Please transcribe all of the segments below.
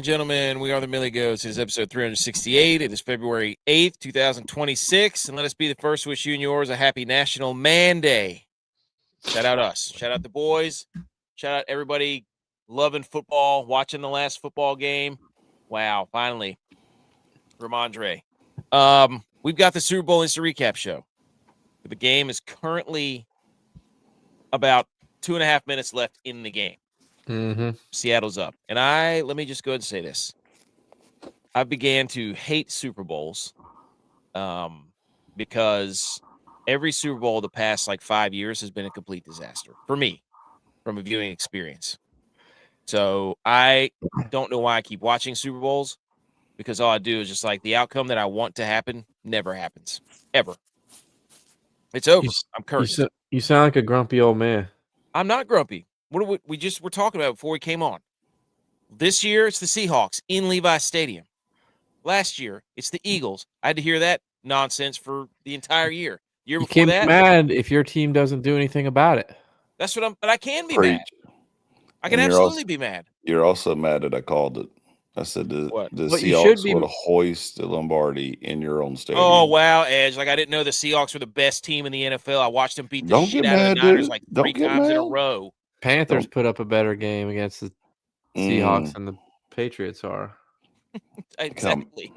and gentlemen, we are the Millie Goats. It is episode 368. It is February 8th, 2026. And let us be the first to wish you and yours a happy National Man Day. Shout out us. Shout out the boys. Shout out everybody loving football, watching the last football game. Wow, finally. Ramondre. We've got the Super Bowl Instant Recap show. The game is currently about 2.5 minutes left in the game. Seattle's up. And let me just go ahead and say this. I began to hate Super Bowls because every Super Bowl the past 5 years has been a complete disaster for me from a viewing experience. So I don't know why I keep watching Super Bowls, because all I do is just the outcome that I want to happen never happens, ever. It's over. I'm cursed. You sound like a grumpy old man. I'm not grumpy. What are we just were talking about before we came on? This year, it's the Seahawks in Levi Stadium. Last year, it's the Eagles. I had to hear that nonsense for the entire year. Year you before can't that, be mad if your team doesn't do anything about it. That's what but I can be mad. I can absolutely be mad. You're also mad that I called it. I said the Seahawks would hoist the Lombardi in your own stadium. Oh, wow, Edge. I didn't know the Seahawks were the best team in the NFL. I watched them beat the shit out of the Niners 3 times in a row. Panthers put up a better game against the Seahawks than the Patriots are. Exactly.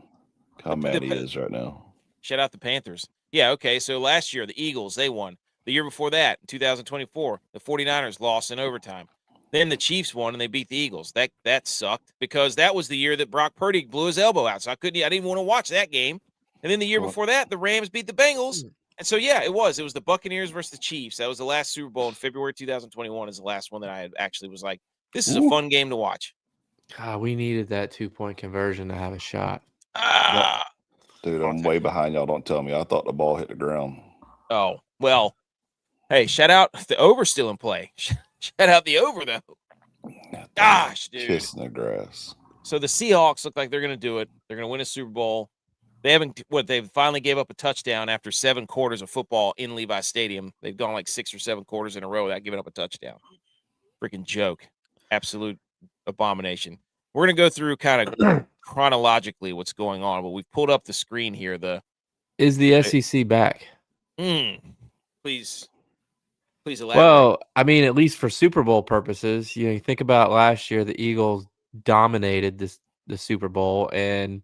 How mad he is right now. Shout out the Panthers. Yeah, okay, so last year, the Eagles, they won. The year before that, in 2024, the 49ers lost in overtime. Then the Chiefs won, and they beat the Eagles. That sucked, because that was the year that Brock Purdy blew his elbow out, so I didn't even want to watch that game. And then the year before that, the Rams beat the Bengals. And so, yeah, it was the Buccaneers versus the Chiefs. That was the last Super Bowl in February 2021 is the last one that I actually was like, this is a fun game to watch. God, we needed that 2-point conversion to have a shot. Dude, I'm way behind y'all. Don't tell me. I thought the ball hit the ground. Oh, well, hey, shout out the over still in play. Shout out the over, though. Gosh, dude. Kissing the grass. So the Seahawks look like they're going to do it. They're going to win a Super Bowl. They finally gave up a touchdown after 7 quarters of football in Levi Stadium. They've gone 6 or 7 quarters in a row without giving up a touchdown. Freaking joke. Absolute abomination. We're going to go through kind of chronologically what's going on, but we've pulled up the screen here. Is the SEC back? Please elaborate. Well, I mean, at least for Super Bowl purposes, you think about last year, the Eagles dominated the Super Bowl, and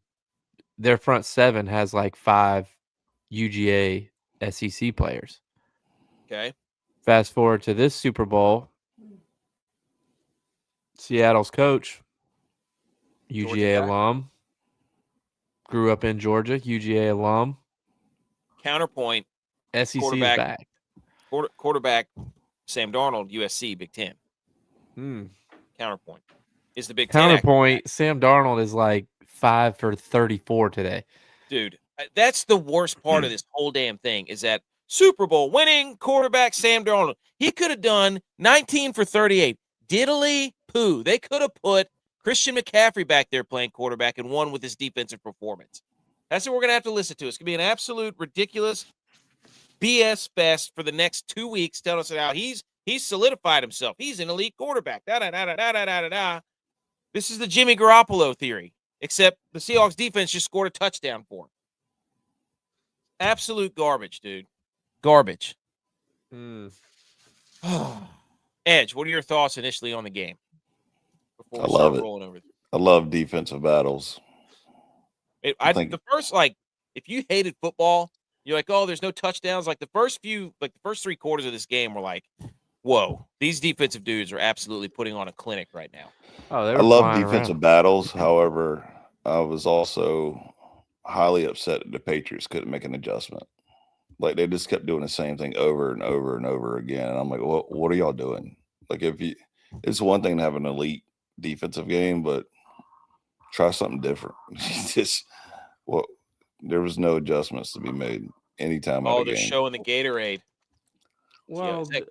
their front 7 has 5 UGA SEC players. Okay. Fast forward to this Super Bowl, Seattle's coach, UGA alum, grew up in Georgia, UGA alum. Counterpoint. SEC is back. Quarterback Sam Darnold, USC, Big Ten. Counterpoint. Is the Big Ten. Counterpoint, Sam Darnold is 5 for 34 today. Dude, that's the worst part of this whole damn thing is that Super Bowl winning quarterback Sam Darnold. He could have done 19 for 38. Diddly poo. They could have put Christian McCaffrey back there playing quarterback and won with his defensive performance. That's what we're going to have to listen to. It's going to be an absolute ridiculous BS fest for the next 2 weeks, telling us how he's solidified himself. He's an elite quarterback. This is the Jimmy Garoppolo theory, except the Seahawks defense just scored a touchdown for him. Absolute garbage, dude. Garbage. Edge, what are your thoughts initially on the game? I love it. I love defensive battles. The first, if you hated football, you're like, oh, there's no touchdowns. The first 3 quarters of this game were whoa, these defensive dudes are absolutely putting on a clinic right now. Oh, I love defensive battles. However, I was also highly upset that the Patriots couldn't make an adjustment. They just kept doing the same thing over and over and over again. And I'm like, well, what are y'all doing? It's one thing to have an elite defensive game, but try something different. There was no adjustments to be made anytime. Oh, they're showing the Gatorade. Well, is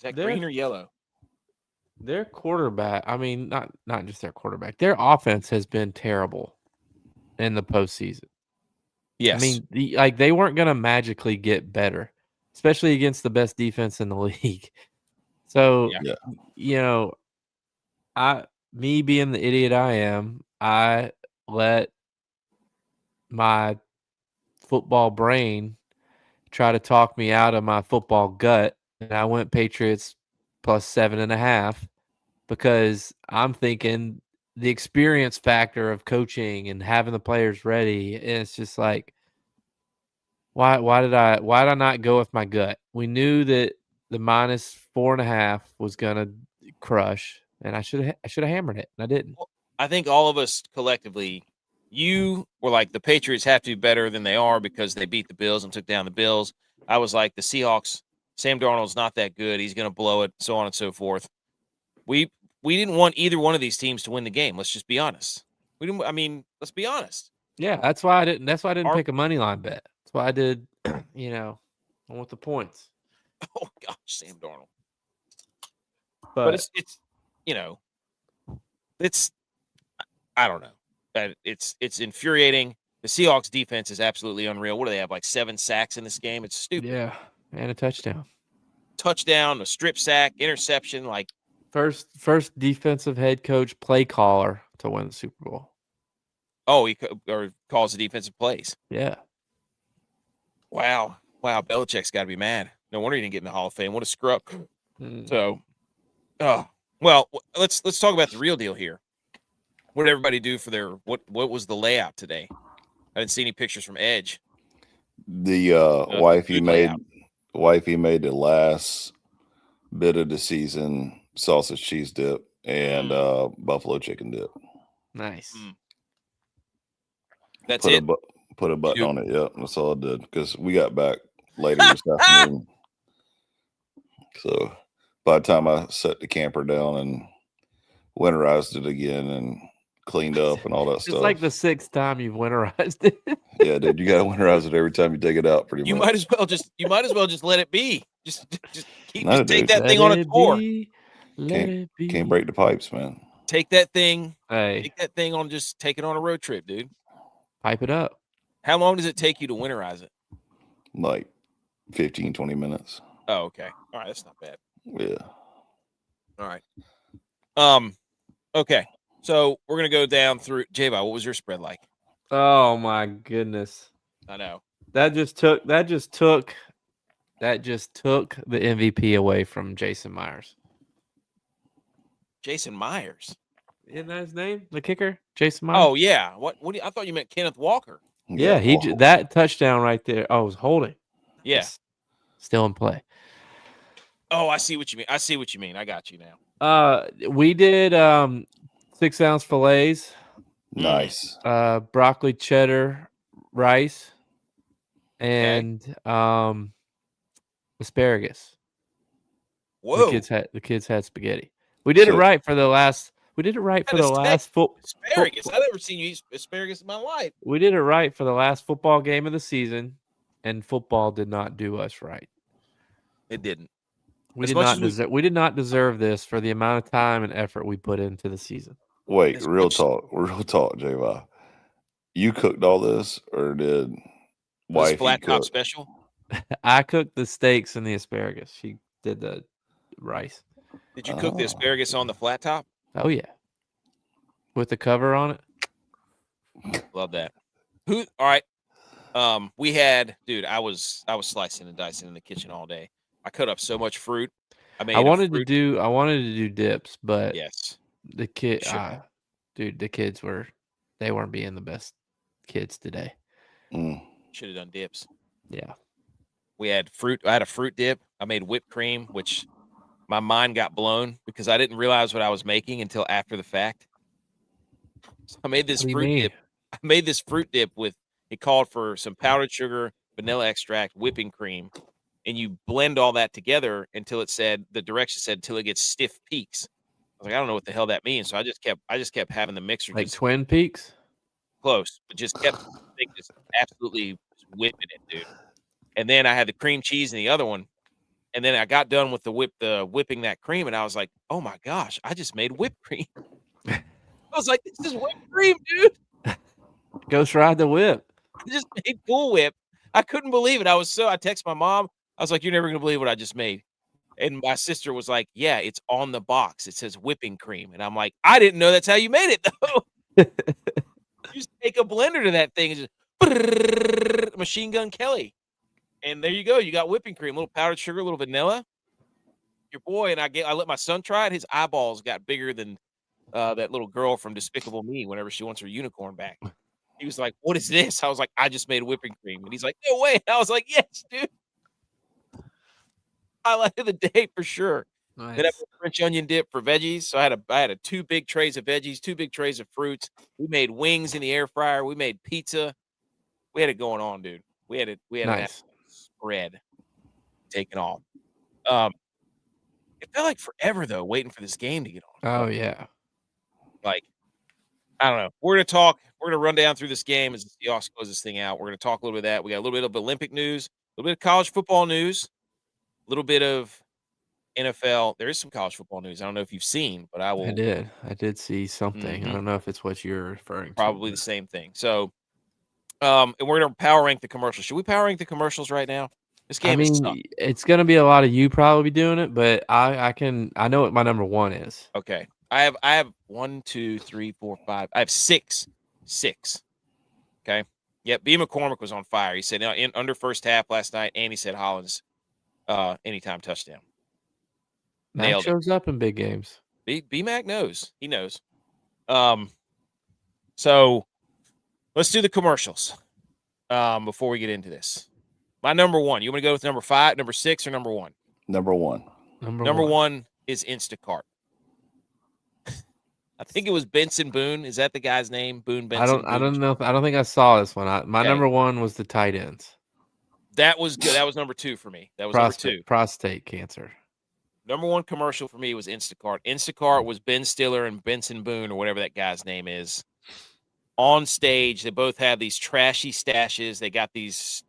that green or yellow? Their quarterback, I mean, not just their quarterback, their offense has been terrible in the postseason. Yes. I mean, they weren't going to magically get better, especially against the best defense in the league. So, me being the idiot I am, I let my football brain try to talk me out of my football gut, and I went Patriots plus 7.5 because I'm thinking the experience factor of coaching and having the players ready. And it's just like, why did I not go with my gut? We knew that the minus 4.5 was gonna crush, and I should have hammered it, and I didn't. I think all of us collectively, you were like, the Patriots have to be better than they are because they beat the Bills and took down the Bills. I was like, the Seahawks, Sam Darnold's not that good. He's going to blow it, so on and so forth. We didn't want either one of these teams to win the game. Let's just be honest. We didn't. I mean, let's be honest. Yeah, that's why I didn't. That's why I didn't pick a money line bet. That's why I did. I want the points. Oh gosh, Sam Darnold. But it's it's I don't know. It's infuriating. The Seahawks defense is absolutely unreal. What do they have? Like 7 sacks in this game? It's stupid. Yeah, and a touchdown. Touchdown, a strip sack, interception. Like first defensive head coach play caller to win the Super Bowl. Oh, he calls the defensive plays. Yeah. Wow. Belichick's got to be mad. No wonder he didn't get in the Hall of Fame. What a screw up. So, well, let's talk about the real deal here. What did everybody do for their what was the layout today? I didn't see any pictures from Edge. The wifey made the last bit of the season sausage cheese dip and buffalo chicken dip. Nice. That's it. Put a button on it. Yep, that's all I did because we got back later this afternoon. So by the time I set the camper down and winterized it again and cleaned up and all that stuff. It's like the 6th time you've winterized it. Yeah, dude, you gotta winterize it every time you take it out. Pretty much. You might as well just let it be. Just take that thing on a tour. Can't break the pipes, man. Take that thing. Hey, take that thing on. Just take it on a road trip, dude. Pipe it up. How long does it take you to winterize it? Like 15, 20 minutes. Oh, okay. All right, that's not bad. Yeah. All right. Okay. So we're gonna go down through. J-Bot, what was your spread like? Oh my goodness. I know. That just took the MVP away from Jason Myers. Jason Myers. Isn't that his name? The kicker? Jason Myers? Oh yeah. What I thought you meant Kenneth Walker. Yeah, that touchdown right there. Oh, was holding. Yeah. It's still in play. Oh, I see what you mean. I got you now. We did 6-ounce fillets. Nice. Broccoli cheddar rice and asparagus. Whoa. The kids had spaghetti. We did it right for the last asparagus. I've never seen you eat asparagus in my life. We did it right for the last football game of the season, and football did not do us right. It didn't. We did not deserve this for the amount of time and effort we put into the season. Wait, real talk, J-Va. You cooked all this, or did wifey flat top cook? special? I cooked the steaks and the asparagus. She did the rice. Did you cook the asparagus on the flat top? Oh yeah, with the cover on it. Love that. All right. We had, dude. I was slicing and dicing in the kitchen all day. I cut up so much fruit. I wanted to do dips, but yes, the kids weren't being the best kids today. Should have done dips. Yeah. We had fruit. I had a fruit dip. I made whipped cream, which my mind got blown because I didn't realize what I was making until after the fact. So I made this fruit dip. I made this fruit dip with, it called for some powdered sugar, vanilla extract, whipping cream, and you blend all that together until the directions said until it gets stiff peaks. I was like, I don't know what the hell that means. So I just kept having the mixer like Twin Peaks. Close, but just kept just absolutely whipping it, dude. And then I had the cream cheese in the other one. And then I got done with the whipping that cream, and I was like, "Oh my gosh, I just made whipped cream." I was like, "This is whipped cream, dude." Ghost ride the whip. I just made Cool Whip. I couldn't believe it. I texted my mom. I was like, "You're never gonna believe what I just made." And my sister was like, "Yeah, it's on the box. It says whipping cream." And I'm like, "I didn't know that's how you made it, though." You just take a blender to that thing and just Machine Gun Kelly. And there you go. You got whipping cream, a little powdered sugar, a little vanilla. Your boy, and I let my son try it. His eyeballs got bigger than that little girl from Despicable Me whenever she wants her unicorn back. He was like, "What is this?" I was like, "I just made whipping cream." And he's like, "No way." I was like, "Yes, dude." Highlight of the day for sure. Nice. Then I put French onion dip for veggies. So I had a 2 big trays of veggies, 2 big trays of fruits. We made wings in the air fryer. We made pizza. We had it going on, dude. We had an Nice. spread taken off. It felt like forever though, waiting for this game to get on. Oh yeah. Like, I don't know. We're gonna run down through this game as the Seahawks close this thing out. We're gonna talk a little bit of that. We got a little bit of Olympic news, a little bit of college football news, a little bit of NFL. There is some college football news. I don't know if you've seen, but I did see something. I don't know if it's what you're referring probably to. the same thing. So, and we're gonna power rank the commercials. Should we power rank the commercials right now? This game is sucked. It's gonna be a lot of you probably doing it, but I know what my number 1 is. Okay. I have 1, 2, 3, 4, 5. I have 6. Okay. Yep. B. McCormick was on fire. He said in under first half last night, and he said Hollins anytime touchdown. Mac shows up in big games. B Mac knows. He knows. So let's do the commercials before we get into this. My number 1. You want to go with number 5, number 6, or number 1? Number 1. Number 1 is Instacart. I think it was Benson Boone. Is that the guy's name? Boone Benson. I don't know. I don't think I saw this one. My number 1 was the tight ends. That was good. That was number 2 for me. That was number 2. Prostate cancer. Number 1 commercial for me was Instacart. Instacart was Ben Stiller and Benson Boone, or whatever that guy's name is, on stage. They both have these trashy stashes. They got these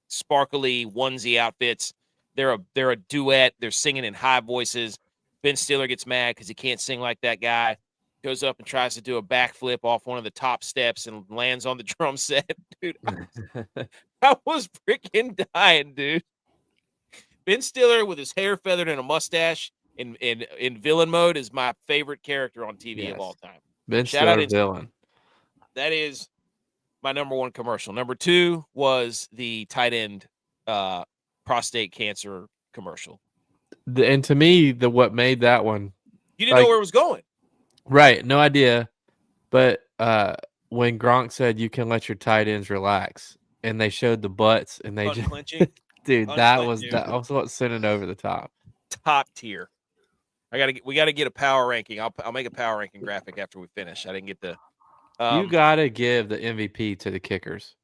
sparkly onesie outfits. They're a duet. They're singing in high voices. Ben Stiller gets mad because he can't sing like that guy. Goes up and tries to do a backflip off one of the top steps and lands on the drum set. Dude, I was freaking dying, dude. Ben Stiller with his hair feathered and a mustache in villain mode is my favorite character on TV of all time. Ben Stiller villain. That is my number 1 commercial. Number 2 was the tight end prostate cancer commercial. And to me, what made that one, you didn't know where it was going, right? No idea. But when Gronk said you can let your tight ends relax, and they showed the butts, and they just dude, that was what sent it over the top. Top tier. We gotta get a power ranking. I'll make a power ranking graphic after we finish. I didn't get the. You gotta give the MVP to the kickers,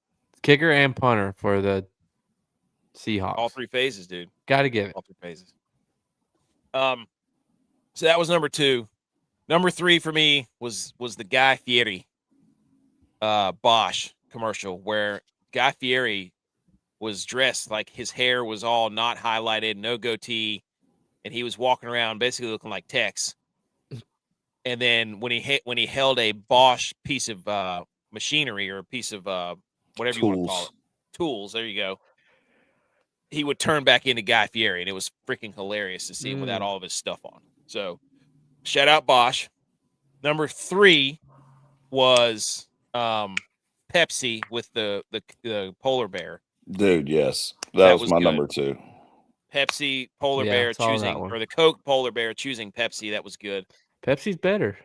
kicker and punter for the Seahawks. All 3 phases, dude. Gotta give it all 3 phases. So that was number 2. Number 3 for me was the Guy Fieri Bosch commercial, where Guy Fieri was dressed like his hair was all not highlighted, no goatee, and he was walking around basically looking like Tex. And then when he held a Bosch piece of machinery, or a piece of whatever you want to call it, tools, there you go, he would turn back into Guy Fieri, and it was freaking hilarious to see him without all of his stuff on. So shout out Bosch. Number 3 was Pepsi with the polar bear. Dude, yes. That was my good. Number 2. Pepsi polar bear choosing, or the Coke polar bear choosing Pepsi. That was good. Pepsi's better.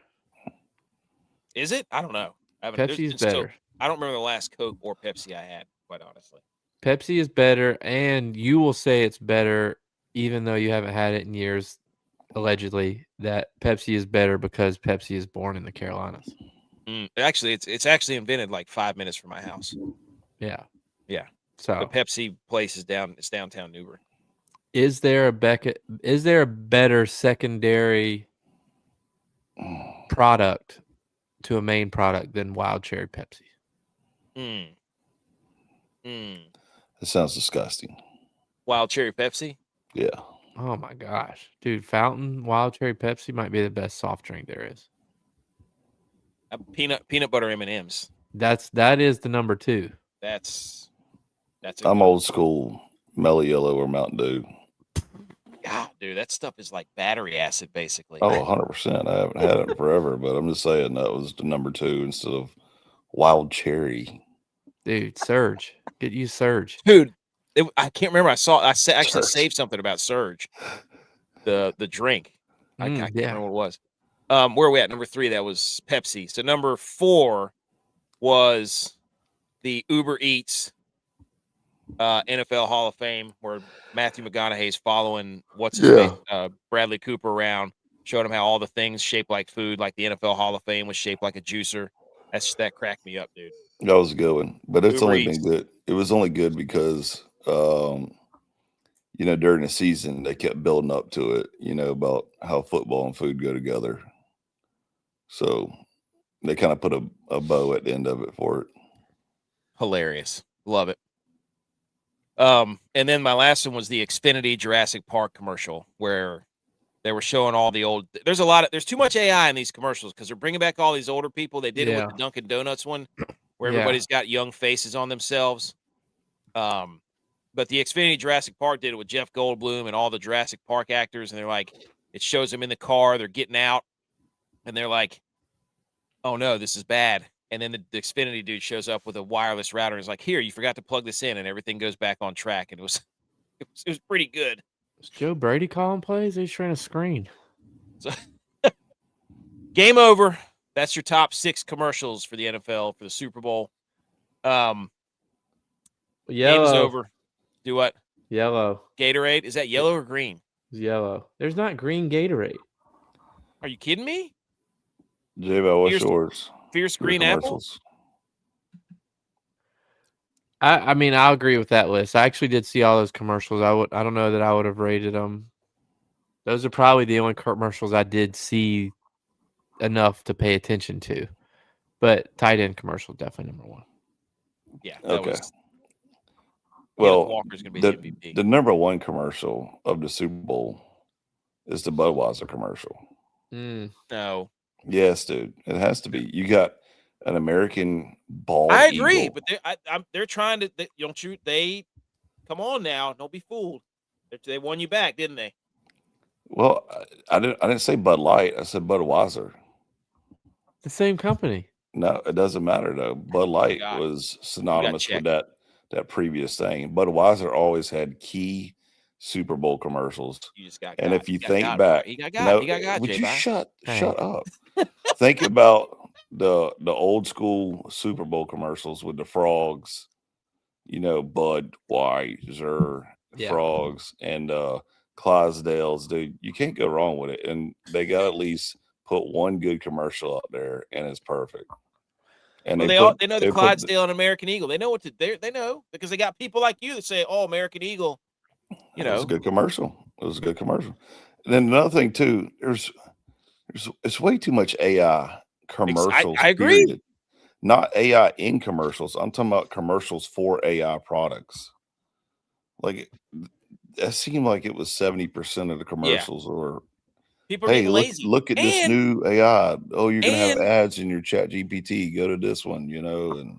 Is it? I don't know. Pepsi's better. I don't remember the last Coke or Pepsi I had, quite honestly. Pepsi is better, and you will say it's better, even though you haven't had it in years, allegedly, that Pepsi is better because Pepsi is born in the Carolinas. Actually, it's actually invented like 5 minutes from my house. Yeah. So the Pepsi place is downtown Newbury. Is there a better secondary product to a main product than Wild Cherry Pepsi? It sounds disgusting. Wild Cherry Pepsi? Yeah. Oh my gosh, dude! Fountain Wild Cherry Pepsi might be the best soft drink there is. Peanut butter M&Ms. That is the number 2. That's. I'm old school Mellow Yellow or Mountain Dew. God dude. That stuff is like battery acid, basically. Oh, 100%. I haven't had it in forever, but I'm just saying that was the number 2 instead of wild cherry. Dude, Surge. Get you Surge. Dude, I can't remember. I actually Surge. saved something about Surge, the drink. I can't remember what it was. Where are we at? Number 3, that was Pepsi. So number 4 was the Uber Eats NFL Hall of Fame, where Matthew McConaughey's following Bradley Cooper around, showing him how all the things shaped like food, like the NFL Hall of Fame was shaped like a juicer. That cracked me up, dude. That was a good one, but it's Uber only Eats. been good. It was only good because, during the season they kept building up to it, about how football and food go together. So they kind of put a bow at the end of it for it. Hilarious. Love it. And then my last one was the Xfinity Jurassic Park commercial, where they were showing all the old. There's too much AI in these commercials because they're bringing back all these older people. They did it with the Dunkin' Donuts one, where everybody's got young faces on themselves. But the Xfinity Jurassic Park did it with Jeff Goldblum and all the Jurassic Park actors, and they're like, it shows them in the car, they're getting out, and they're like, oh no, this is bad. And then the Xfinity dude shows up with a wireless router and is like, here, you forgot to plug this in, and everything goes back on track. And it was pretty good. Was Joe Brady calling plays? He's trying to screen. So, game over. That's your top 6 commercials for the NFL for the Super Bowl. Game is over. Do what? Yellow. Gatorade? Is that yellow or green? It's yellow. There's not green Gatorade. Are you kidding me? J-Bo, what's yours? Fierce green apple? I mean, I'll agree with that list. I actually did see all those commercials. I don't know that I would have rated them. Those are probably the only commercials I did see enough to pay attention to. But tight end commercial, definitely number 1. Yeah. Okay. Walker's gonna be the MVP. The number 1 commercial of the Super Bowl is the Budweiser commercial. No. Yes, dude. It has to be. You got an American bald I agree, eagle. but they're trying to. They come on now. Don't be fooled. They won you back, didn't they? Well, I didn't say Bud Light. I said Budweiser. The same company. No, it doesn't matter though. Bud Light was synonymous with that previous thing. Budweiser always had key Super Bowl commercials. And if you think back, would you shut up? Think about the old school Super Bowl commercials with the frogs, Budweiser frogs and Clydesdales, dude. You can't go wrong with it. And they got at least put one good commercial out there, and it's perfect. And they know the Clydesdale and American Eagle. They know what to do. They know because they got people like you that say, "Oh, American Eagle." It was a good commercial. It was a good commercial. And then another thing too, it's way too much AI commercials. I agree. Period. Not AI in commercials. I'm talking about commercials for AI products. Like it seemed like it was 70% of the commercials or people are being lazy. Look at this new AI. Oh, you're gonna have ads in your Chat GPT. Go to this one, and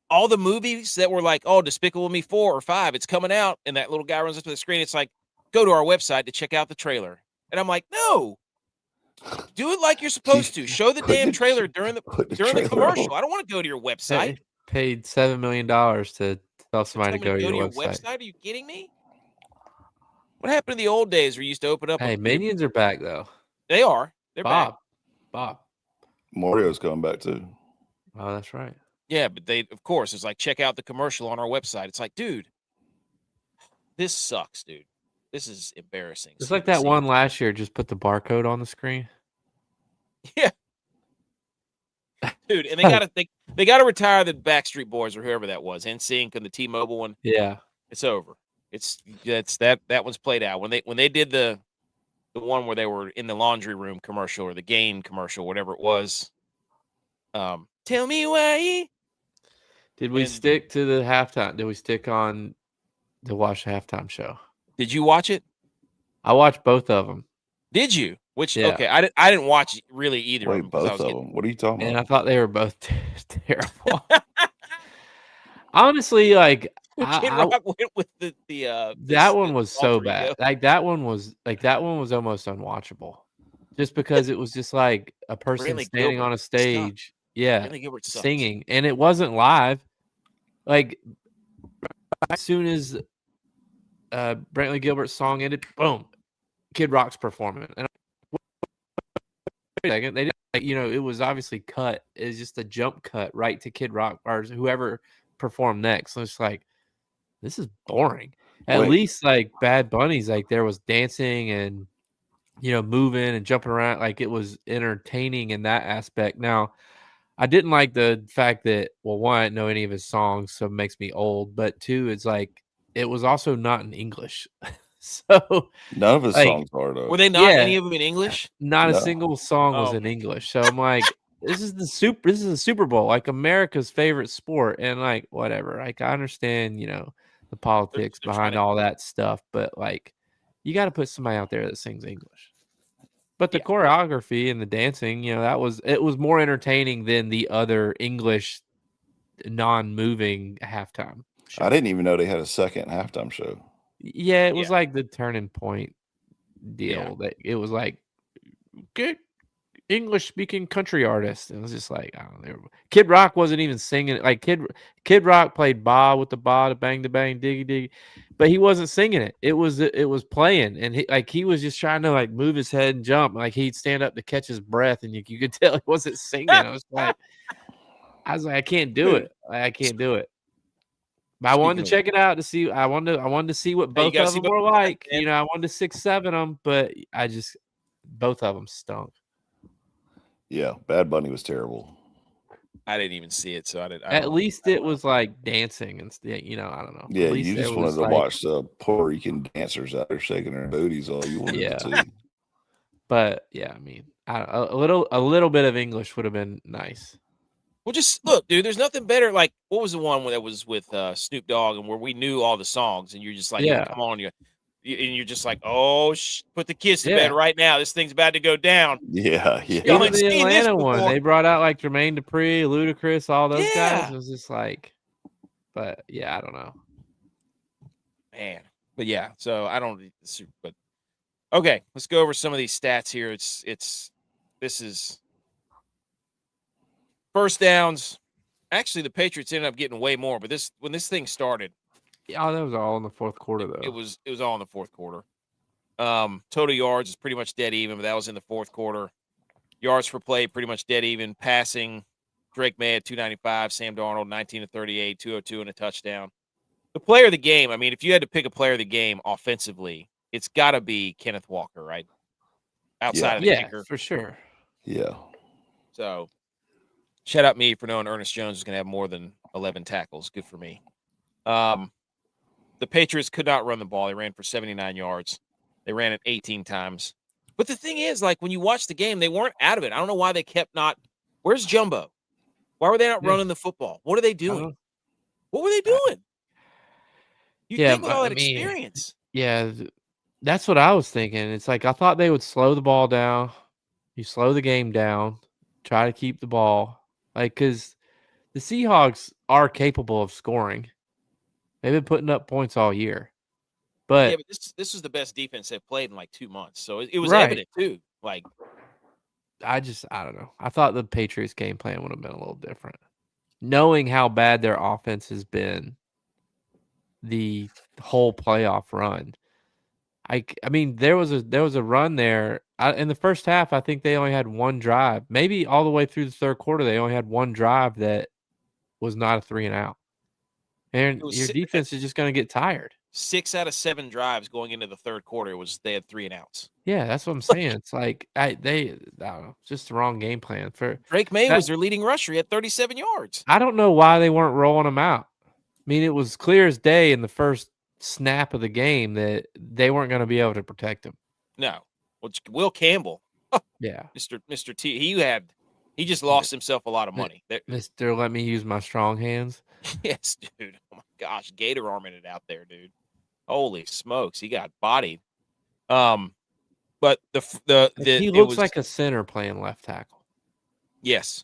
all the movies that were like, oh, Despicable Me 4 or 5, it's coming out, and that little guy runs up to the screen. It's like, go to our website to check out the trailer. And I'm like, no, do it like you're supposed to. Show the damn trailer during the commercial. I don't want to go to your website. Paid $7 million to tell somebody to go to your website. Are you kidding me? What happened in the old days where you used to open up? Hey, Minions are back though. They are. They're back. Bob. Mario's coming back too. Oh, that's right. Yeah, but of course, it's like, check out the commercial on our website. It's like, dude, this sucks, dude. This is embarrassing. It's like that one last year, just put the barcode on the screen. Yeah. Dude, and they gotta retire the Backstreet Boys or whoever that was, NSYNC and the T-Mobile one. Yeah. It's over. That one's played out. When they did the one where they were in the laundry room commercial or the game commercial, whatever it was. Tell me why. Did we stick to the halftime? Did we stick on to watch the halftime show? Did you watch it? I watched both of them. Did you? Okay, I didn't watch really either. Wait, both of them? What are you talking about? And I thought they were both terrible. Honestly, like Kid I Rock went with the that one was so alter bad. ego. That one was almost unwatchable. Just because it was just like a person Brantley standing Gilbert on a sucked. stage, yeah, Brantley Gilbert sucks. singing, and it wasn't live. Like as soon as Brantley Gilbert's song ended, boom, Kid Rock's performing. And wait a second, they didn't, like, it was obviously cut. It's just a jump cut right to Kid Rock or whoever performed next. So it's like, this is boring. At Wait. least like Bad Bunny's, like there was dancing and moving and jumping around. Like it was entertaining in that aspect. Now, I didn't like the fact that, well, one, I didn't know any of his songs, so it makes me old. But two, it's like it was also not in English. So None of his like, songs are though. Were they not yeah, any of them in English? not a No. single song was Oh. in English. So I'm like, this is the Super Bowl, like America's favorite sport, and like whatever. Like I understand, the politics they're behind trying to- all that stuff, but like you got to put somebody out there that sings English. But the Yeah. choreography and the dancing, it was more entertaining than the other English non-moving halftime show. I didn't even know they had a second halftime show. Yeah, it was Yeah. like the turning point deal. That it was like good English speaking country artist. And it was just like, I don't know. Kid Rock wasn't even singing it. Like Kid Rock played ba with the ba, the bang, diggy diggy, but he wasn't singing it. It was playing, and he was just trying to like move his head and jump. Like he'd stand up to catch his breath, and you could tell he wasn't singing. I was like, I can't do it. I can't do it. But I wanted to check it out to see. I wanted to see what Hey, you both gotta of see them both were of them, like. man. I wanted to 6-7 them, but both of them stunk. Yeah, Bad Bunny was terrible. I didn't even see it, so I didn't. At least it was like dancing and I don't know. Yeah, At least you just there wanted was, to like, watch the Puerto Rican dancers out there shaking their booties. All you wanted Yeah. to see. But yeah, I mean, a little bit of English would have been nice. Well, just look, dude. There's nothing better. Like, what was the one that was with Snoop Dogg, and where we knew all the songs, and you're just like, Yeah. come on, and you're just like, oh, put the kids to Yeah. bed right now. This thing's about to go down. Yeah, yeah. Y'all Even ain't the seen this Atlanta one, before. they brought out like Jermaine Dupri, Ludacris, all those guys. Yeah. It was just like, but yeah, I don't know. Man, but yeah. So I don't. But okay, let's go over some of these stats here. This is first downs. Actually, the Patriots ended up getting way more, but when this thing started, Yeah, that was all in the fourth quarter though. it was all in the fourth quarter. Total yards is pretty much dead even, but that was in the fourth quarter. Yards per play pretty much dead even. Passing, Drake May at 295, Sam Darnold 19 to 38, 202 and a touchdown. The player of the game, I mean, if you had to pick a player of the game offensively, it's got to be Kenneth Walker, right? Outside of the kicker. For sure. Yeah. So, shout out me for knowing Ernest Jones is going to have more than 11 tackles. Good for me. The Patriots could not run the ball. They ran for 79 yards. They ran it 18 times. But the thing is, like, when you watch the game, they weren't out of it. I don't know why they kept not. Where's Jumbo? Why were they not running the football? What are they doing? What were they doing? You think with all that experience. Yeah, that's what I was thinking. It's like I thought they would slow the ball down. You slow the game down, try to keep the ball. Like, because the Seahawks are capable of scoring. They've been putting up points all year. But yeah, but this was the best defense they've played in like 2 months. So it was Right. evident too. Like, I don't know. I thought the Patriots game plan would have been a little different. Knowing how bad their offense has been the whole playoff run. I mean, there was a run there. In the first half, I think they only had one drive. Maybe all the way through the third quarter, they only had one drive that was not a 3-and-out. And your defense is just going to get tired. 6 out of 7 drives going into the third quarter they had 3-and-outs. Yeah, that's what I'm saying. It's like I don't know, just the wrong game plan for Drake May was their leading rusher. He had 37 yards. I don't know why they weren't rolling him out. I mean, it was clear as day in the first snap of the game that they weren't going to be able to protect him. No. Will Campbell. Yeah. Mr. T, he just lost himself a lot of money. Mr. Let me use my strong hands. Yes, dude. Oh my gosh, Gator arming it out there, dude. Holy smokes, he got bodied. But He looks like a center playing left tackle. Yes.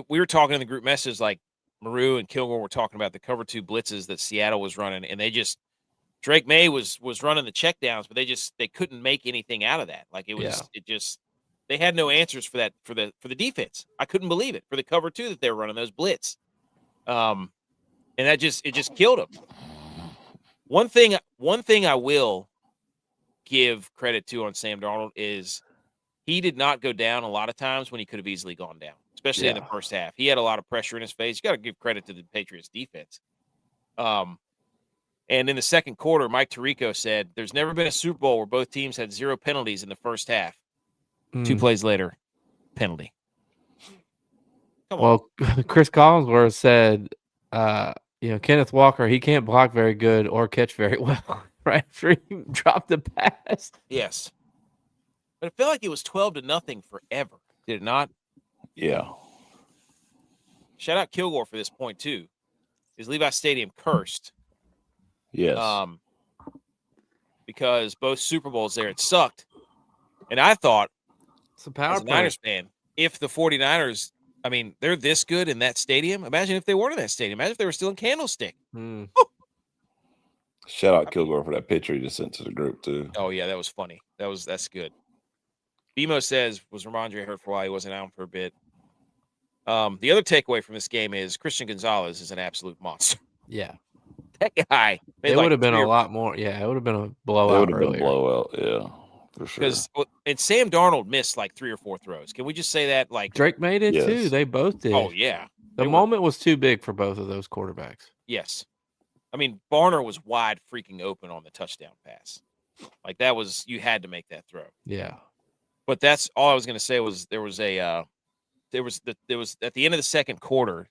We were talking in the group message, like Maru and Kilgore were talking about the cover 2 blitzes that Seattle was running, and Drake May was running the checkdowns, but they couldn't make anything out of that. Like they had no answers for that for the defense. I couldn't believe it for the cover 2 that they were running those blitz. And it just killed them. One thing I will give credit to on Sam Darnold is he did not go down a lot of times when he could have easily gone down, especially in the first half. He had a lot of pressure in his face. You got to give credit to the Patriots defense. And in the second quarter, Mike Tirico said, "There's never been a Super Bowl where both teams had 0 penalties in the first half." 2 plays later, penalty. Come on. Chris Collinsworth said, Kenneth Walker, he can't block very good or catch very well right after he dropped the pass. Yes. But it felt like it was 12-0 forever. Did it not? Yeah. Shout out Kilgore for this point, too. Is Levi Stadium cursed? Yes. Because both Super Bowls there, it sucked. And I thought, it's a power as a Niners fan, if the 49ers, I mean, they're this good in that stadium, imagine if they weren't in that stadium. Imagine if they were still in Candlestick. Mm. Shout out Kilgore for that picture he just sent to the group, too. Oh, yeah, that was funny. That's good. BMO says, was Ramondre hurt for a while? He wasn't out for a bit. The other takeaway from this game is Christian Gonzalez is an absolute monster. Yeah. That guy. It would have been a lot more. Yeah, it would have been a blowout. It would have been a blowout, yeah, for sure. And Sam Darnold missed like 3 or 4 throws. Can we just say that? Like Drake made it too. They both did. Oh, yeah. The moment was too big for both of those quarterbacks. Yes. I mean, Barner was wide freaking open on the touchdown pass. Like you had to make that throw. Yeah. But that's all I was going to say was there was at the end of the second quarter,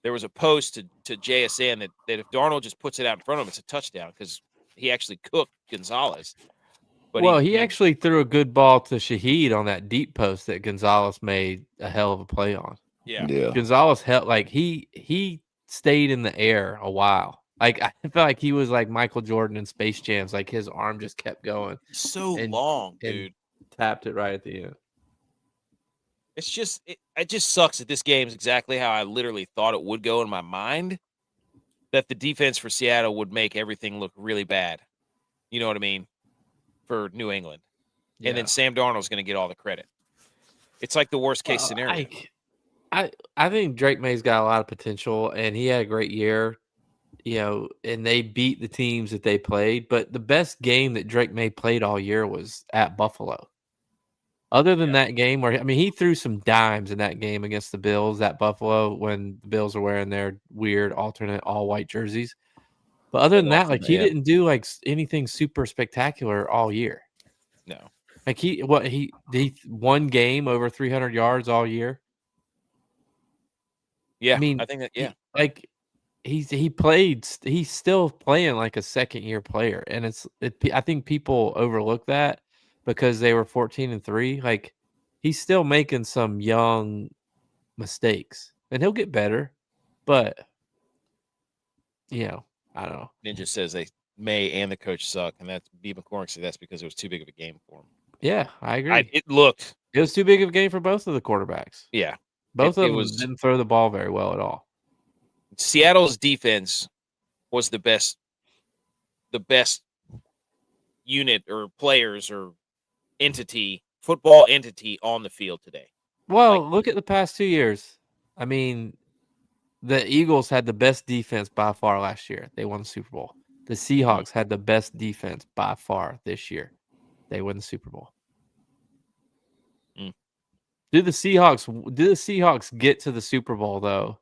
there was a post to JSN that if Darnold just puts it out in front of him, it's a touchdown because he actually cooked Gonzalez. But he actually threw a good ball to Shaheed on that deep post that Gonzalez made a hell of a play on. Yeah. Gonzalez held he stayed in the air a while. Like I felt like he was like Michael Jordan in Space Jams. Like his arm just kept going. So long, dude. Tapped it right at the end. It's just it just sucks that this game is exactly how I literally thought it would go in my mind. That the defense for Seattle would make everything look really bad. You know what I mean? For New England. Yeah. And then Sam Darnold's going to get all the credit. It's like the worst case scenario. I think Drake May's got a lot of potential, and he had a great year, and they beat the teams that they played. But the best game that Drake May played all year was at Buffalo. Other than that game where, he threw some dimes in that game against the Bills at Buffalo when the Bills were wearing their weird alternate all-white jerseys. But other than that, he didn't do anything super spectacular all year. No. Like he one game over 300 yards all year. Yeah, I think that he's still playing like a second-year player, and I think people overlook that because they were 14-3. Like he's still making some young mistakes, and he'll get better. But I don't know. Ninja says May and the coach suck, and that's B. McCormick said that's because it was too big of a game for him. Yeah, I agree. It was too big of a game for both of the quarterbacks. Yeah. Both of them didn't throw the ball very well at all. Seattle's defense was the best unit or players or football entity on the field today. Well, look at the past 2 years. The Eagles had the best defense by far last year. They won the Super Bowl. The Seahawks had the best defense by far this year. They won the Super Bowl. Did the Seahawks get to the Super Bowl though?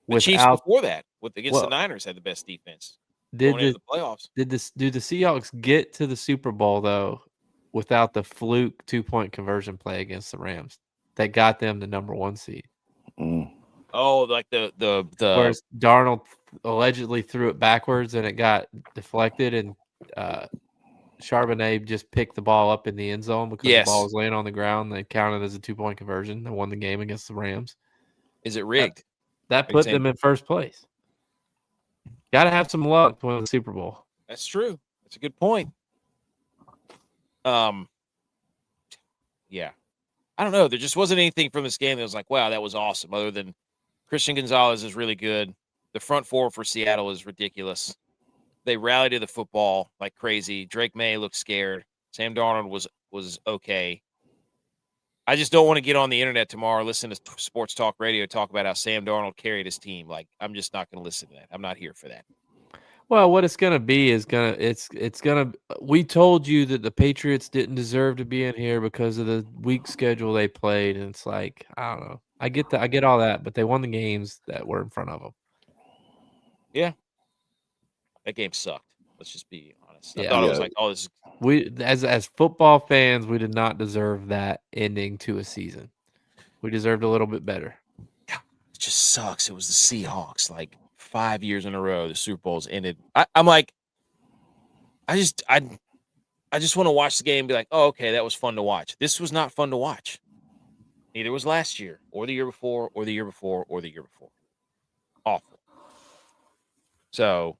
The Chiefs before that, against the Niners, had the best defense. Going into the playoffs. Do the Seahawks get to the Super Bowl though without the fluke 2-point conversion play against the Rams that got them the number 1 seed? Oh, like the where Darnold allegedly threw it backwards and it got deflected, and Charbonnet just picked the ball up in the end zone because the ball was laying on the ground. They counted as a 2-point conversion. They won the game against the Rams. Is it rigged? That put them in first place. Got to have some luck to win the Super Bowl. That's true. That's a good point. Yeah. I don't know. There just wasn't anything from this game that was like, wow, that was awesome, other than Christian Gonzalez is really good. The front four for Seattle is ridiculous. They rally to the football like crazy. Drake May looked scared. Sam Darnold was okay. I just don't want to get on the internet tomorrow, listen to sports talk radio, talk about how Sam Darnold carried his team. Like, I'm just not going to listen to that. I'm not here for that. Well, what it's gonna be is it's gonna. We told you that the Patriots didn't deserve to be in here because of the weak schedule they played, and it's like I don't know. I get that. I get all that, but they won the games that were in front of them. Yeah, that game sucked. Let's just be honest. I Yeah. thought it was Yeah. like, oh, this. We as football fans, we did not deserve that ending to a season. We deserved a little bit better. It just sucks. It was the Seahawks. Like 5 years in a row, the Super Bowl's ended. I'm like, I just want to watch the game and be like, oh, okay, that was fun to watch. This was not fun to watch. Neither was last year, or the year before, or the year before, or the year before. Awful. So,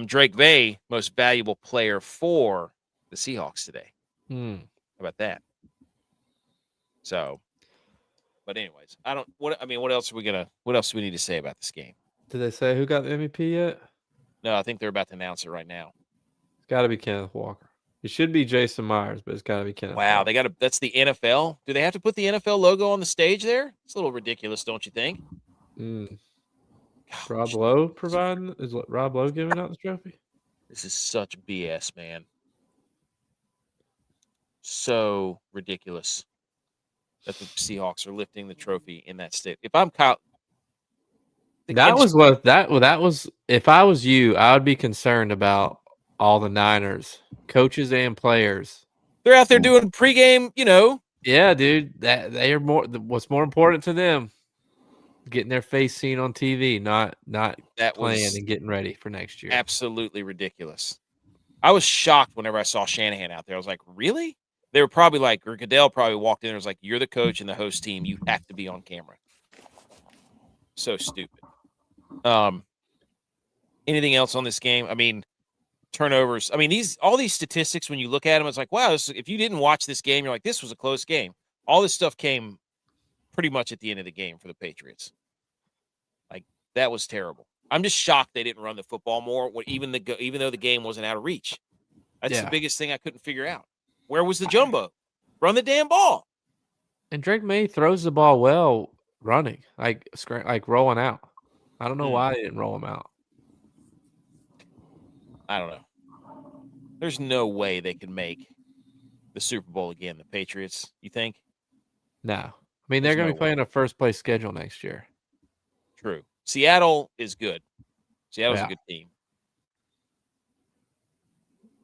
Drake May, most valuable player for the Seahawks today. How about that? So, but anyways, what else do we need to say about this game? Did they say who got the MVP yet? No, I think they're about to announce it right now. It's got to be Kenneth Walker. It should be Jason Myers, but it's got to be Kenneth. Wow, Walker. that's the NFL. Do they have to put the NFL logo on the stage there? It's a little ridiculous, don't you think? Rob Lowe providing? Is Rob Lowe giving out the trophy? This is such BS, man. So ridiculous that the Seahawks are lifting the trophy in that state. If I'm Kyle, That was if I was you, I would be concerned about all the Niners, coaches and players. They're out there doing pregame, Yeah, dude. That they are more. What's more important to them? Getting their face seen on TV, not playing and getting ready for next year. Absolutely ridiculous. I was shocked whenever I saw Shanahan out there. I was like, really? They were probably like, or Goodell probably walked in and was like, you're the coach and the host team. You have to be on camera. So stupid. Anything else on this game? I mean, turnovers. I mean, all these statistics, when you look at them, it's like, wow, if you didn't watch this game, you're like, this was a close game. All this stuff came pretty much at the end of the game for the Patriots. Like, that was terrible. I'm just shocked they didn't run the football more, even though the game wasn't out of reach. That's the biggest thing I couldn't figure out. Where was the jumbo? Run the damn ball. And Drake May throws the ball well running, like rolling out. I don't know why they didn't roll him out. I don't know. There's no way they can make the Super Bowl again, the Patriots, you think? No. I mean, they're going to be playing a first-place schedule next year. True. Seattle is good. Seattle's a good team.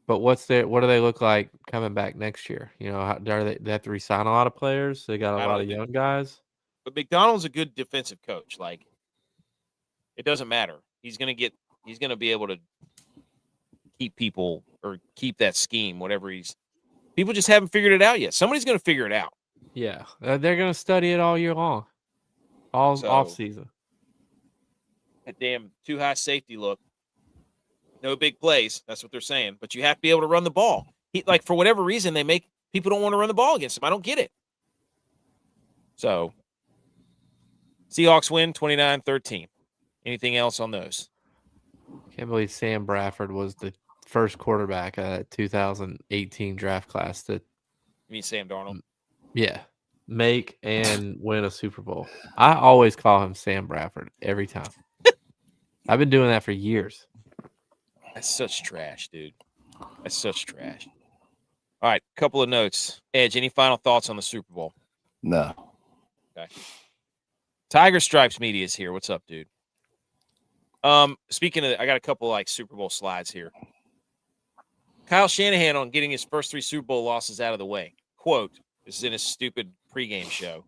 But what do they look like coming back next year? They have to re-sign a lot of players? They got a lot of young guys? But McDonald's a good defensive coach. Like, it doesn't matter. He's going to be able to keep people or keep that scheme, people just haven't figured it out yet. Somebody's going to figure it out. Yeah. They're going to study it all year long, off season. That damn too high safety look. No big plays. That's what they're saying. But you have to be able to run the ball. For whatever reason, people don't want to run the ball against him. I don't get it. So, Seahawks win 29-13. Anything else on those? Can't believe Sam Bradford was the first quarterback of that 2018 draft class You mean Sam Darnold? Yeah. Make and win a Super Bowl. I always call him Sam Bradford every time. I've been doing that for years. That's such trash, dude. That's such trash. All right, couple of notes. Edge, any final thoughts on the Super Bowl? No. Okay. Tiger Stripes Media is here. What's up, dude? Speaking of, I got a couple Super Bowl slides here. Kyle Shanahan on getting his first 3 Super Bowl losses out of the way. Quote, this is in his stupid pregame show.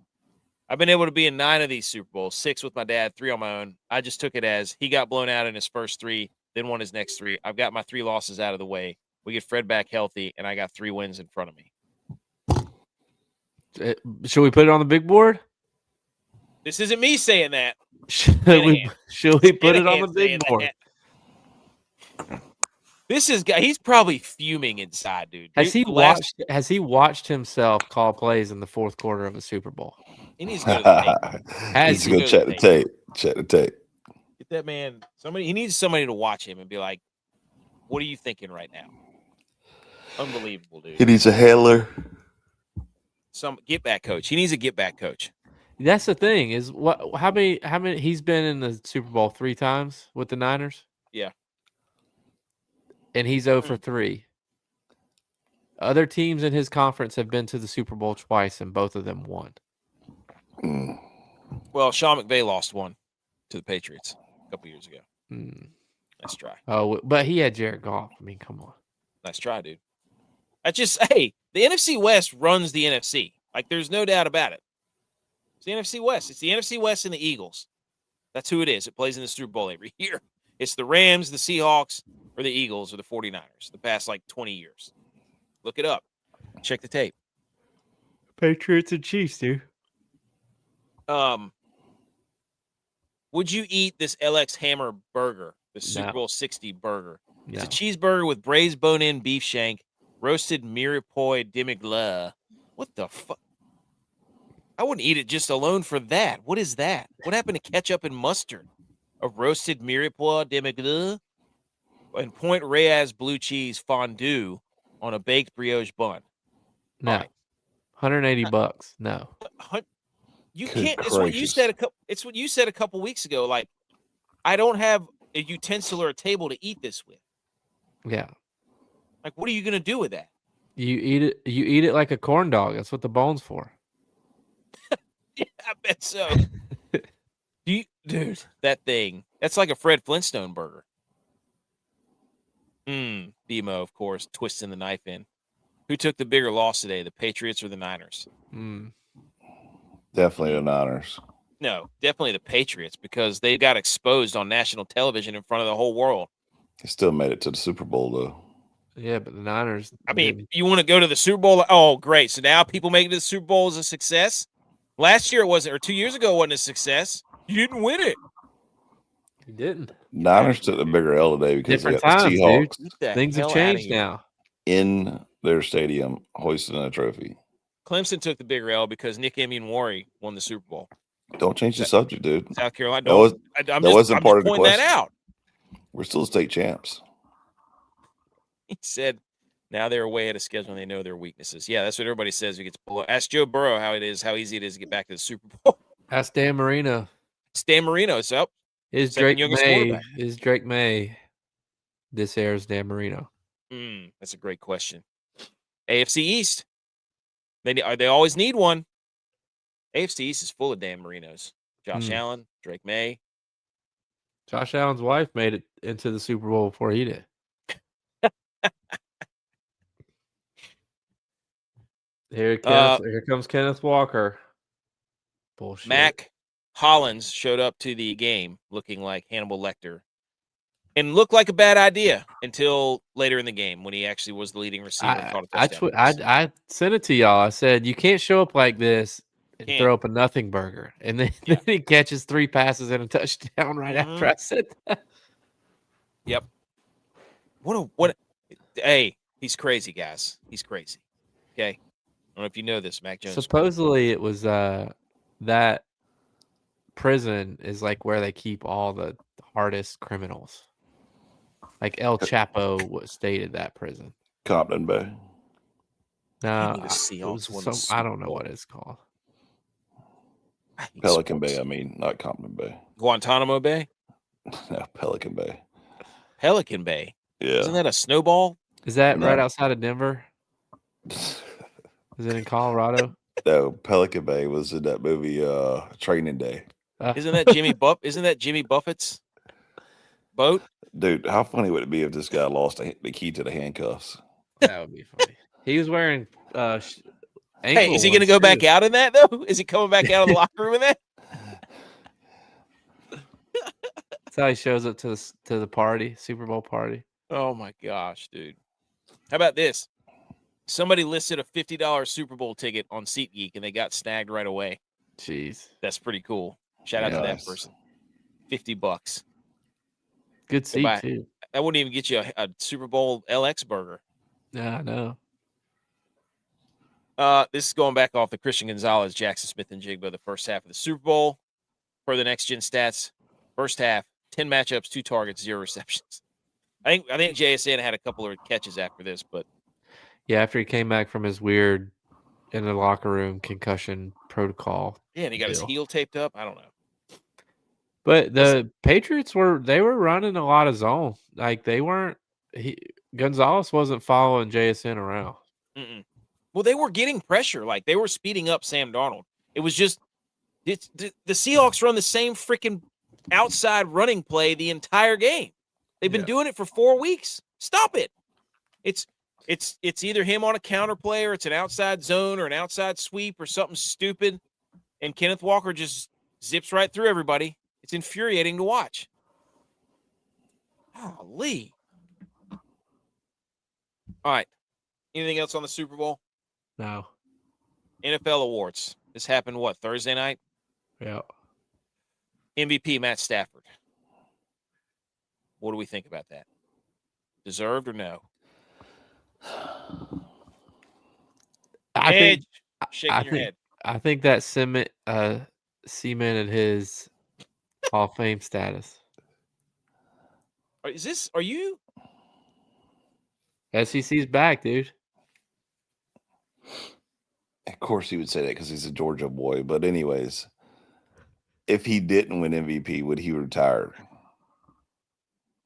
I've been able to be in 9 of these Super Bowls, 6 with my dad, 3 on my own. I just took it as he got blown out in his first 3, then won his next 3. I've got my 3 losses out of the way. We get Fred back healthy, and I got 3 wins in front of me. Should we put it on the big board? This isn't me saying that. Should we put it on the big board? He's probably fuming inside, dude. Has he watched himself call plays in the fourth quarter of a Super Bowl? He needs to go to the tape. Has Needs to go to check the the tape. Check the tape. Get that man. He needs somebody to watch him and be like, "What are you thinking right now?" Unbelievable, dude. He needs a handler. Some get back coach. He needs a get back coach. That's the thing is how many he's been in the Super Bowl 3 times with the Niners. Yeah. And he's 0 for 3. Other teams in his conference have been to the Super Bowl twice, and both of them won. Mm. Well, Sean McVay lost one to the Patriots a couple years ago. Nice try. Oh, but he had Jared Goff. I mean, come on. Nice try, dude. The NFC West runs the NFC. Like, there's no doubt about it. It's the NFC West. It's the NFC West and the Eagles. That's who it is. It plays in the Super Bowl every year. It's the Rams, the Seahawks, or the Eagles, or the 49ers the past, 20 years. Look it up. Check the tape. Patriots and Chiefs, dude. Would you eat this LX Hammer burger, the Super Bowl 60 burger? It's a cheeseburger with braised bone-in beef shank, roasted mirepoix demi-glace. What the fuck? I wouldn't eat it just alone for that. What is that? What happened to ketchup and mustard? A roasted mirepoix demi-glace and Point Reyes blue cheese fondue on a baked brioche bun. No. Right. $180. No. You Good can't. It's what you gracious. said. It's what you said a couple weeks ago. Like, I don't have a utensil or a table to eat this with. Yeah. Like, what are you gonna do with that? You eat it like a corn dog. That's what the bone's for. Yeah, I bet so. Dude, that thing. That's like a Fred Flintstone burger. BMO, of course, twisting the knife in. Who took the bigger loss today, the Patriots or the Niners? Definitely the Niners. No, definitely the Patriots, because they got exposed on national television in front of the whole world. He still made it to the Super Bowl, though. Yeah, but the Niners. I mean, you want to go to the Super Bowl? Oh, great. So now people making it to the Super Bowl is a success? Last year it wasn't, or 2 years ago it wasn't a success. You didn't win it. You didn't. Niners took the bigger L today because Different they got times, the Seahawks dude. Things have changed now. in their stadium hoisting a trophy. Clemson took the bigger L because Nick Emenwari won the Super Bowl. Don't change the subject, dude. South Carolina. That was- I'm that wasn't part of the pointing that question. out. We're still state champs. He said, now they're way ahead of schedule and they know their weaknesses. Yeah, that's what everybody says who gets below. Ask Joe Burrow how easy it is to get back to the Super Bowl. Ask Dan Marino. It's Dan Marino. It's up. Is Second Drake youngest May? quarterback. Is Drake May? This airs Dan Marino. That's a great question. AFC East. They always need one. AFC East is full of Dan Marinos. Josh Allen, Drake May. Josh Allen's wife made it into the Super Bowl before he did. Here comes Kenneth Walker. Bullshit. Mac Hollins showed up to the game looking like Hannibal Lecter and looked like a bad idea until later in the game when he actually was the leading receiver. And caught a touchdown pass. I sent it to y'all. I said, you can't show up like this and throw up a nothing burger. And then, then he catches 3 passes and a touchdown right after I said that. Yep. Hey, he's crazy, guys. He's crazy. Okay. I don't know if you know this, Mac Jones. Supposedly it was that prison is like where they keep all the hardest criminals. Like El Chapo stated that prison. Compton Bay. No, I I don't know what it's called. Pelican Bay, I mean, not Compton Bay. Guantanamo Bay? No, Pelican Bay. Pelican Bay. Yeah. Isn't that a snowball? Is that right outside of Denver? Is it in Colorado? No, Pelican Bay was in that movie Training Day. Isn't that Jimmy Buffett's boat? Dude, how funny would it be if this guy lost the key to the handcuffs? That would be funny. He was wearing Hey, is he going to go back out in that, though? Is he coming back out of the locker room in that? That's how he shows up to the party, Super Bowl party. Oh, my gosh, dude. How about this? Somebody listed a $50 Super Bowl ticket on SeatGeek, and they got snagged right away. Jeez. That's pretty cool. Shout out to that person. $50. Good seat, too. That wouldn't even get you a Super Bowl LX burger. Yeah, I know. This is going back off the Christian Gonzalez, Jackson Smith, and Jigba, the first half of the Super Bowl. Per the next gen stats, first half, 10 matchups, 2 targets, 0 receptions. I think JSN had a couple of catches after this, but Yeah, after he came back from his weird in the locker room concussion protocol. yeah, and he got his deal. heel taped up. I don't know. But the Patriots were running a lot of zone. Like they weren't. Gonzalez wasn't following JSN around. Mm-mm. Well, they were getting pressure. Like they were speeding up Sam Darnold. It was just the Seahawks run the same freaking outside running play the entire game. They've been doing it for 4 weeks. Stop it. It's either him on a counter play or it's an outside zone or an outside sweep or something stupid. And Kenneth Walker just zips right through everybody. It's infuriating to watch. Golly. All right. Anything else on the Super Bowl? No. NFL awards. This happened, Thursday night? Yeah. MVP, Matt Stafford. What do we think about that? Deserved or no? I Shaking your head. I think that cemented his Hall of Fame status. Are you? SEC's back, dude. Of course he would say that because he's a Georgia boy. But anyways, if he didn't win MVP, would he retire?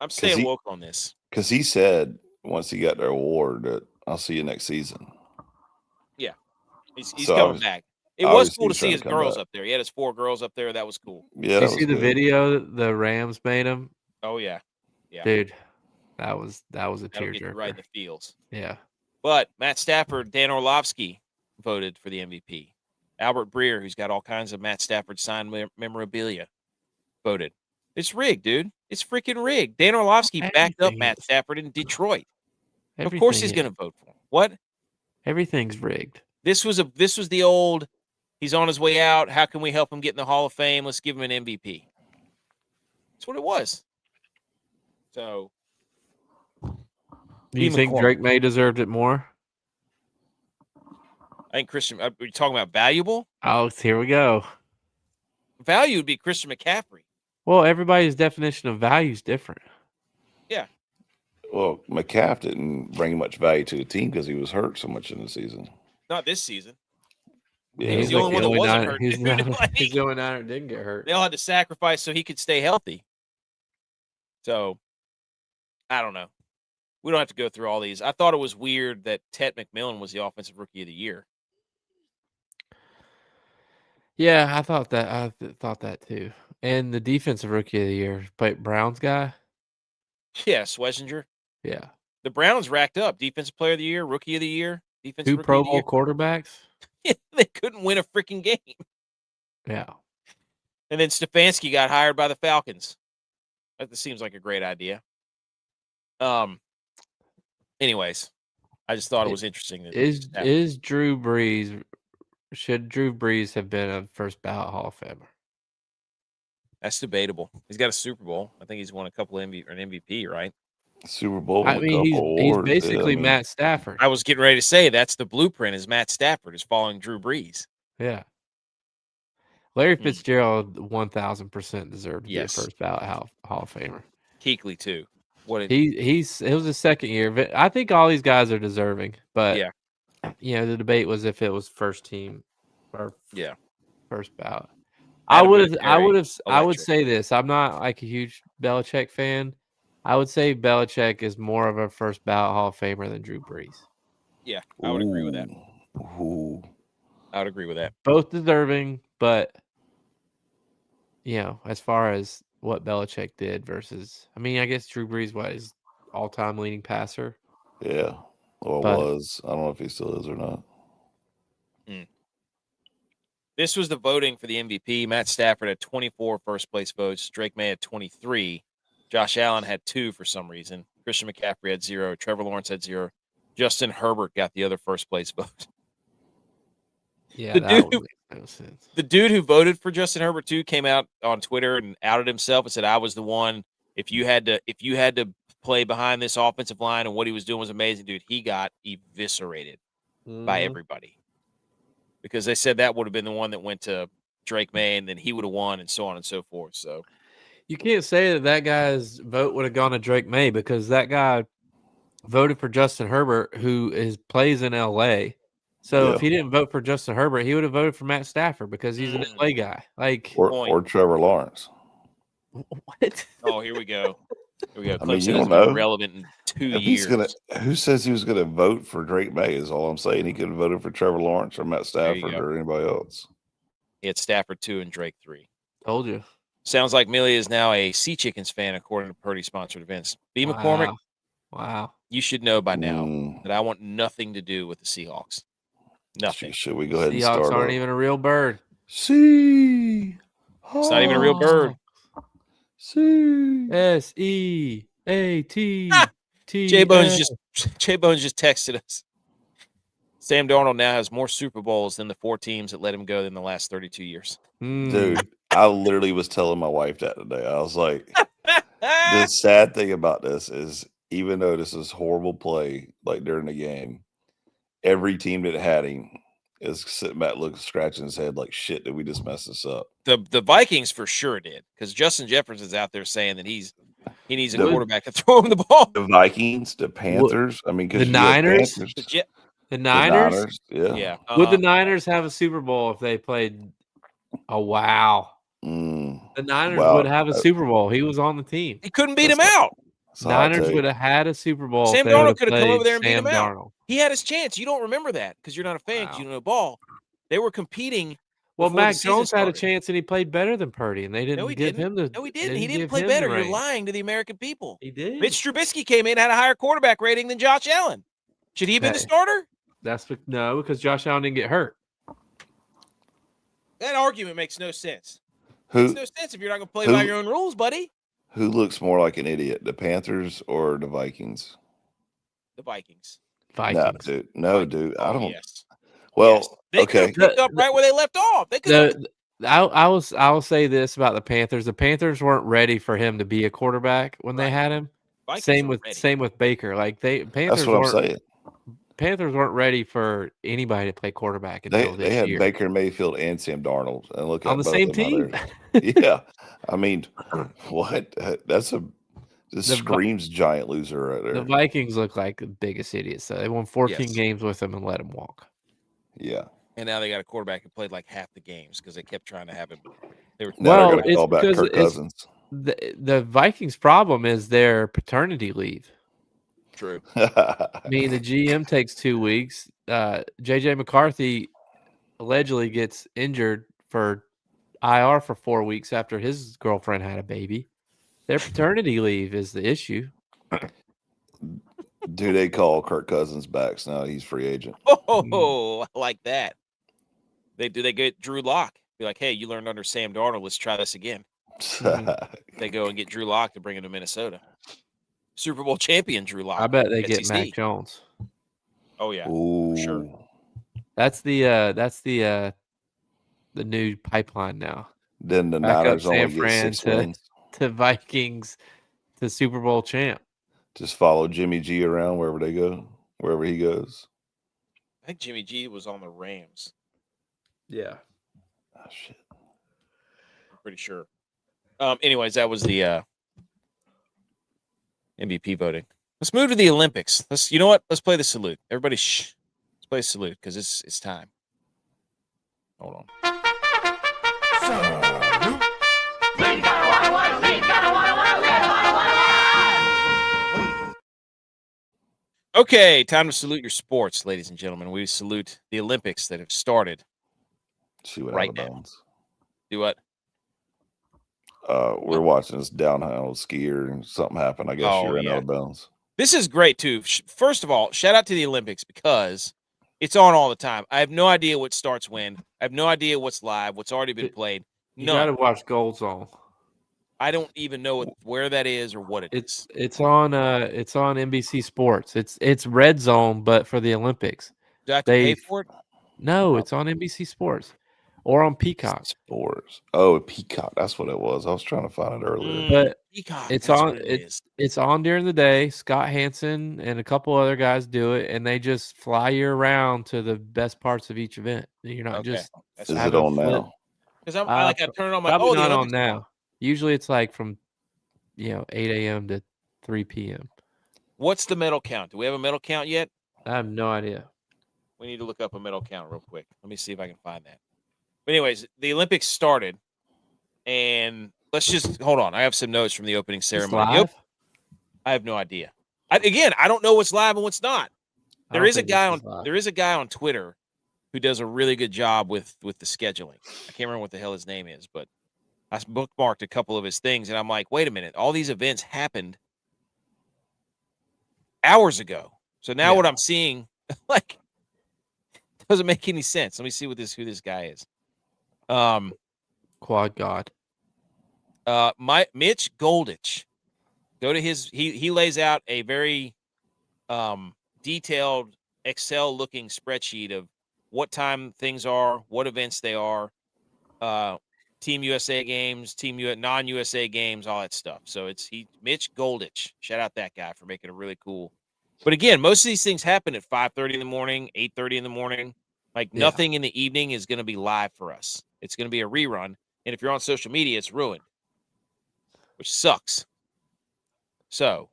I'm staying woke on this. Because he said once he got their award that I'll see you next season. Yeah. He's coming back. It was cool to see his girls up there. He had his 4 girls up there. That was cool. Yeah. Did you see the video the Rams made him? Oh, yeah. Yeah. Dude, that was a tearjerker. Right in the fields. Yeah. But Matt Stafford, Dan Orlovsky voted for the MVP. Albert Breer, who's got all kinds of Matt Stafford signed memorabilia, voted. It's rigged, dude. It's freaking rigged. Dan Orlovsky backed up Matt Stafford in Detroit. Of course he's going to vote for him. What? Everything's rigged. This was the old, he's on his way out. How can we help him get in the Hall of Fame? Let's give him an MVP. That's what it was. So. Do you think Drake May deserved it more? I think Christian, are you talking about valuable? Oh, here we go. Value would be Christian McCaffrey. Well, everybody's definition of value is different. Yeah. Well, McCaff didn't bring much value to the team because he was hurt so much in the season. Not this season. Yeah, he's the only one that wasn't hurt. He's the only one that didn't get hurt. They all had to sacrifice so he could stay healthy. So, I don't know. We don't have to go through all these. I thought it was weird that Ted McMillan was the Offensive Rookie of the Year. Yeah, I thought that too. And the Defensive Rookie of the Year, Browns guy. Yeah, Schlesinger. Yeah. The Browns racked up Defensive Player of the Year, Rookie of the Year, Defensive 2 Rookie Pro of the Bowl Year. quarterbacks. Yeah, they couldn't win a freaking game. Yeah. And then Stefanski got hired by the Falcons. That seems like a great idea. Anyways, I just thought it was interesting. Is Drew Brees? Should Drew Brees have been a first ballot Hall of Famer? That's debatable. He's got a Super Bowl. I think he's won a couple an MVP, right? Super Bowl. I mean, he's basically Matt Stafford. I was getting ready to say that's the blueprint. Is Matt Stafford is following Drew Brees? Yeah. Larry Fitzgerald 1,000% deserved to be a first ballot Hall of Famer. Kuechly too. It was his second year. I think all these guys are deserving, but the debate was if it was first team or first ballot. I would say this. I'm not like a huge Belichick fan. I would say Belichick is more of a first ballot Hall of Famer than Drew Brees. Yeah, I would agree with that. Ooh. I would agree with that. Both deserving, but as far as what Belichick did versus, I mean, I guess Drew Brees was all-time leading passer. Yeah, was. I don't know if he still is or not. This was the voting for the MVP. Matt Stafford had 24 first-place votes. Drake May had 23. Josh Allen had 2 for some reason. Christian McCaffrey had 0. Trevor Lawrence had 0. Justin Herbert got the other first-place vote. Yeah, that would make no sense. The dude who voted for Justin Herbert too came out on Twitter and outed himself and said, "I was the one. If you had to play behind this offensive line and what he was doing was amazing, dude. He got eviscerated by everybody." because they said that would have been the one that went to Drake May, and then he would have won, and so on and so forth. So You can't say that guy's vote would have gone to Drake May because that guy voted for Justin Herbert, who plays in L.A. So if he didn't vote for Justin Herbert, he would have voted for Matt Stafford because he's an LA guy. Like or Trevor Lawrence. what? Oh, here we go. Here we go. I mean, Clemson you has don't know. been relevant in 2 years. Who says he was gonna vote for Drake May? Is all I'm saying. He could have voted for Trevor Lawrence or Matt Stafford or anybody else. He had Stafford 2 and Drake 3. Told you. Sounds like Millie is now a Sea Chickens fan, according to Purdy sponsored events. B. McCormick, Wow. you should know by now that I want nothing to do with the Seahawks. Nothing. Should we go ahead and Seahawks start? aren't even a real bird. See, it's not even a real bird. See, SEATT. J Bones just texted us. Sam Darnold now has more Super Bowls than the 4 teams that let him go in the last 32 years. Dude, I literally was telling my wife that today. I was like, the sad thing about this is, even though this is horrible play, like during the game, every team that had him is sitting back, looking, scratching his head like, shit, did we just mess this up? The Vikings for sure did, because Justin Jefferson's out there saying that he needs a quarterback to throw him the ball. The Vikings, the Panthers, I mean, the Niners, the Niners, yeah. Would the Niners have a Super Bowl if they played? Oh wow, the Niners would have a Super Bowl. He was on the team. He couldn't beat him out. Niners would have had a Super Bowl. Sam Darnold could have come over there and beat him out. Darnold. He had his chance. You don't remember that because you're not a fan. Because you don't know ball. They were competing. Well, Mac Jones had a chance and he played better than Purdy, and they didn't give him the. No, he didn't. He didn't play better. You're lying to the American people. He did. Mitch Trubisky came in, had a higher quarterback rating than Josh Allen. Should he have been the starter? No, because Josh Allen didn't get hurt. That argument makes no sense. Makes no sense if you're not going to play by your own rules, buddy. Who looks more like an idiot, the Panthers or the Vikings? The Vikings. No, dude. I don't. Yes. Well, yes. They could have picked up right where they left off. They could. I will say this about the Panthers. The Panthers weren't ready for him to be a quarterback when they had him. Same with Baker. Like Panthers. That's what I'm saying. Panthers weren't ready for anybody to play quarterback until they had Baker Mayfield and Sam Darnold, and look on the same team. Yeah, I mean, what? This screams giant loser right there. The Vikings look like the biggest idiots. So they won 14 games with him and let him walk. Yeah, and now they got a quarterback who played like half the games because they kept trying to have him. They're going to call back Kirk Cousins. The Vikings' problem is their paternity leave. True. I mean, the GM takes 2 weeks. JJ McCarthy allegedly gets injured for IR for 4 weeks after his girlfriend had a baby. Their paternity leave is the issue. Do they call Kirk Cousins back? So now he's free agent. Oh, I like that. They get Drew Lock. Be like, hey, you learned under Sam Darnold. Let's try this again. They go and get Drew Lock to bring him to Minnesota. Super Bowl champion Drew Lock. I bet they get Mac Jones. Oh yeah, for sure. That's the new pipeline now. Then the Niners only get 6 wins. To Vikings to Super Bowl champ. Just follow Jimmy G around wherever he goes. I think Jimmy G was on the Rams. Yeah. Oh shit. I'm pretty sure. Anyways, that was the MVP voting. Let's move to the Olympics. You know what? Let's play the salute. Everybody, shh. Let's play the salute because it's time. Hold on. Okay, time to salute your sports, ladies and gentlemen. We salute the Olympics that have started right now. Do what? We're watching this downhill skier and something happened. I guess she ran out of bounds. This is great too. First of all, shout out to the Olympics because it's on all the time. I have no idea what starts when. I have no idea what's live, what's already been played. You got to watch Gold Zone. I don't even know where that is or what it is. It's on NBC Sports. It's Red Zone, but for the Olympics. Do I have to pay for it? No, it's on NBC Sports. or on Peacock. Sports. Oh, Peacock. That's what it was. I was trying to find it earlier. But Peacock, it's that's on. what it is. It's on during the day. Scott Hansen and a couple other guys do it, and they just fly you around to the best parts of each event. You're not Okay. just That's Is it having on flip. now? Because I turn it on my Probably the not on Olympics are now. Usually it's like from 8 a.m. to 3 p.m. What's the medal count? Do we have a medal count yet? I have no idea. We need to look up a medal count real quick. Let me see if I can find that. But anyways, the Olympics started, and let's just hold on. I have some notes from the opening It's ceremony. live? I have no idea. I don't know what's live and what's not. I There don't is a think this guy is live. there is a guy on Twitter who does a really good job with the scheduling. I can't remember what the hell his name is, but I bookmarked a couple of his things, and I'm like, wait a minute, all these events happened hours ago. So now what I'm seeing, like, doesn't make any sense. Let me see who this guy is. Quad God. Mitch Goldich. Go to his. He lays out a very detailed Excel looking spreadsheet of what time things are, what events they are, Team USA games, non USA games, all that stuff. So it's Mitch Goldich. Shout out that guy for making it really cool. But again, most of these things happen at 5:30 in the morning, 8:30 in the morning. Like nothing in the evening is going to be live for us. It's going to be a rerun, and if you're on social media, it's ruined, which sucks. So,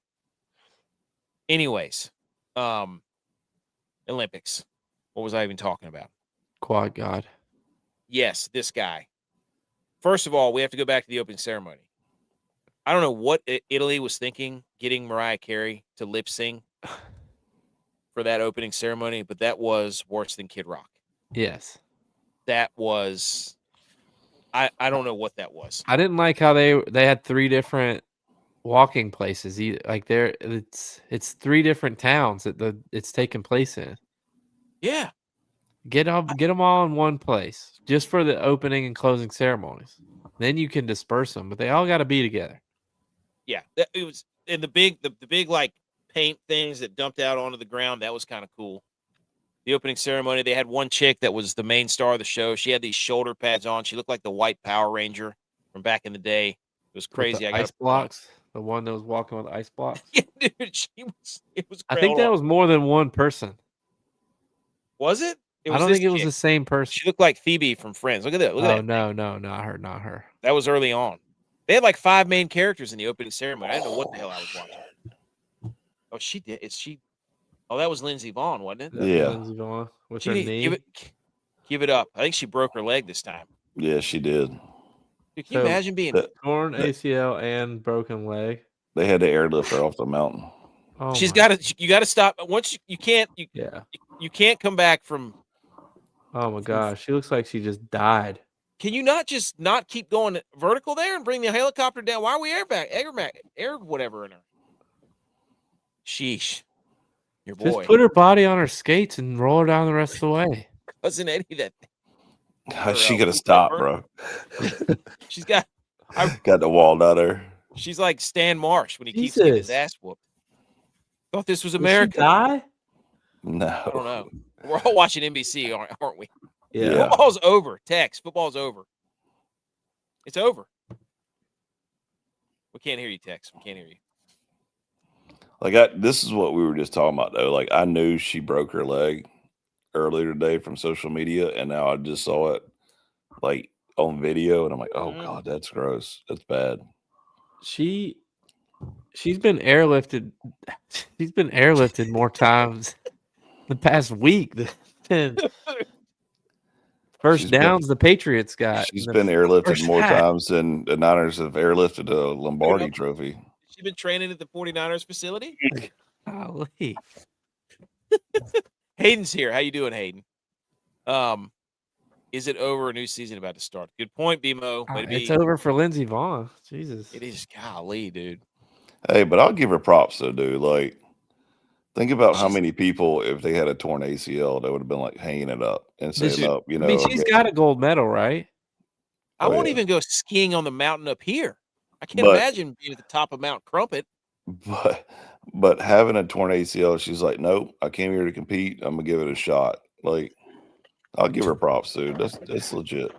anyways, Olympics. What was I even talking about? Quad God. Yes, this guy. First of all, we have to go back to the opening ceremony. I don't know what Italy was thinking getting Mariah Carey to lip sync for that opening ceremony, but that was worse than Kid Rock. Yes. That was I don't know what that was. I didn't like how they had 3 different walking places. Like it's 3 different towns that it's taking place in. Yeah. Get them all in one place just for the opening and closing ceremonies. Then you can disperse them, but they all got to be together. Yeah, it was in the big like paint things that dumped out onto the ground. That was kind of cool. The opening ceremony, they had one chick that was the main star of the show. She had these shoulder pads on. She looked like the white Power Ranger from back in the day. It was crazy. With the ice blocks, the one that was walking with ice blocks. Yeah, dude, it was. I think that was more than one person. Was it? I don't think it was the same person. She looked like Phoebe from Friends. Look at that. Look at that. No, not her. That was early on. They had like 5 main characters in the opening ceremony. I didn't know what the hell I was watching. Oh, she did. Is she? Oh, that was Lindsey Vonn, wasn't it? Yeah. Lindsey Vonn with her knee. Give it up. I think she broke her leg this time. Yeah, she did. Dude, can you imagine being torn ACL and broken leg? They had to airlift her off the mountain. Oh, you got to stop. Once you can't come back from. Oh my gosh, she looks like she just died. Can you not just not keep going vertical there and bring the helicopter down? Why are we air whatever in her? Sheesh. Your boy. Just put her body on her skates and roll her down the rest of the way. Cousin Eddie, that. How's she gonna stop, bro? She's got the wall down there. She's like Stan Marsh when he keeps getting his ass whooped. Thought this was America. Did she die? No. I don't know. We're all watching NBC, aren't we? Yeah. Football's over. Tex. Football's over. It's over. We can't hear you, Tex. We can't hear you. Like this is what we were just talking about though. Like I knew she broke her leg earlier today from social media, and now I just saw it like on video, and I'm like, oh god, that's gross. That's bad. She's been airlifted. She's been airlifted more times the past week than first downs the Patriots got. She's been airlifted more times than the Niners have airlifted a Lombardi trophy. She been training at the 49ers facility? Golly. Hayden's here. How you doing, Hayden? Is it over? A new season about to start? Good point, BMO. It's over for Lindsey Vonn. Jesus. It is. Golly, dude. Hey, but I'll give her props though, dude. Like, think about how many people, if they had a torn ACL, they would have been like hanging it up and saying up. You know, I mean, she's got a gold medal, right? I won't even go skiing on the mountain up here. I can't imagine being at the top of Mount Crumpet. But having a torn ACL, she's like, nope, I came here to compete. I'm gonna give it a shot. Like, I'll give her props, dude. That's legit.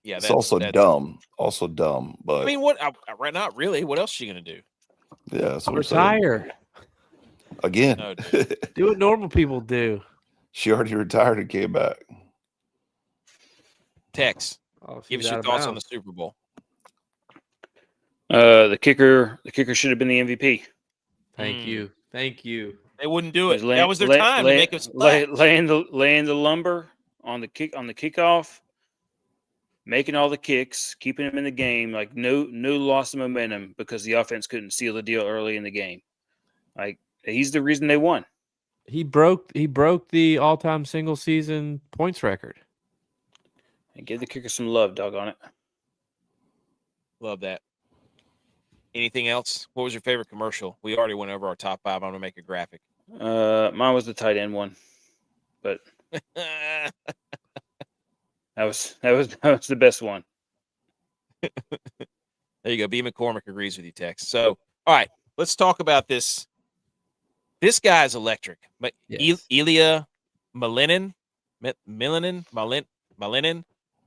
Yeah, It's also dumb. Also dumb, but I mean, what? Right? Not really. What else is she gonna do? yeah, that's what I'm saying. Retire. Again. No, Do what normal people do. She already retired and came back. Tex, Oh, give she's us your out of thoughts on the bounds. Super Bowl. The kicker should have been the MVP. Thank you. They wouldn't do it. Was That was their time to make a splash. laying the lumber on the kickoff, making all the kicks, keeping them in the game. Like no loss of momentum because the offense couldn't seal the deal early in the game. Like he's the reason they won. He broke the all-time single season points record. And give the kicker some love, doggone it. Love that. Anything else? What was your favorite commercial? We already went over our top 5. I'm gonna make a graphic. Mine was the tight end one, but There that was the best one. you go. B. McCormick agrees with you, Tex. So, all right, let's talk about this. This guy's electric. But Yes. Ilya Malinin.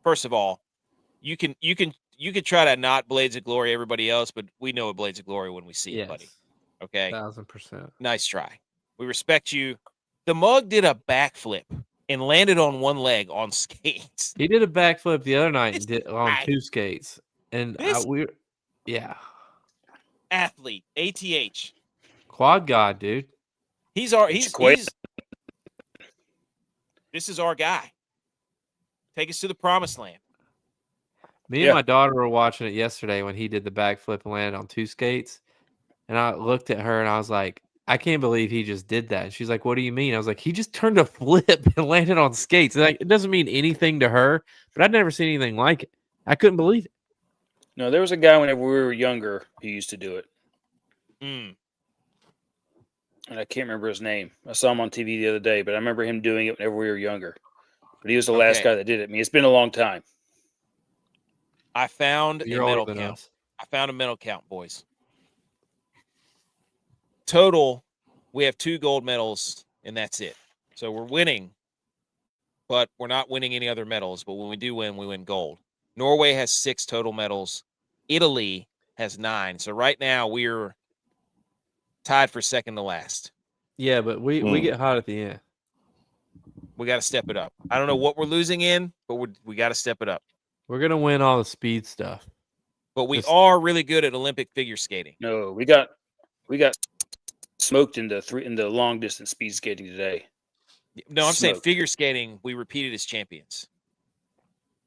First of all, you can try to not Blades of Glory everybody else, but we know a Blades of Glory when we see it, buddy. Okay, 1000%. nice try. We respect you. The mug did a backflip and landed on one leg on skates. He did a backflip the other night This and did on guy- 2 skates, and This- Athlete, ATH. quad god, dude. This is our guy. Take us to the promised land. Me and my daughter were watching it yesterday when he did the backflip and landed on 2 skates, and I looked at her and I was like, I can't believe he just did that. And she's like, what do you mean? I was like, he just turned a flip and landed on skates. And like, it doesn't mean anything to her, but I'd never seen anything like it. I couldn't believe it. No, there was a guy whenever we were younger who used to do it. Mm. And I can't remember his name. I saw him on TV the other day, but I remember him doing it whenever we were younger. But he was the last guy that did it. I mean, it's been a long time. I found You're a older medal than count. us. I found a medal count, boys. Total, we have 2 gold medals, and that's it. So we're winning, but we're not winning any other medals. But when we do win, we win gold. Norway has 6 total medals. Italy has 9. So right now we're tied for second to last. Yeah, but we get hot at the end. We got to step it up. I don't know what we're losing in, but we got to step it up. We're going to win all the speed stuff. But we are really good at Olympic figure skating. No, we got smoked in the long distance speed skating today. No, I'm saying Smoked. figure skating, we repeated as champions.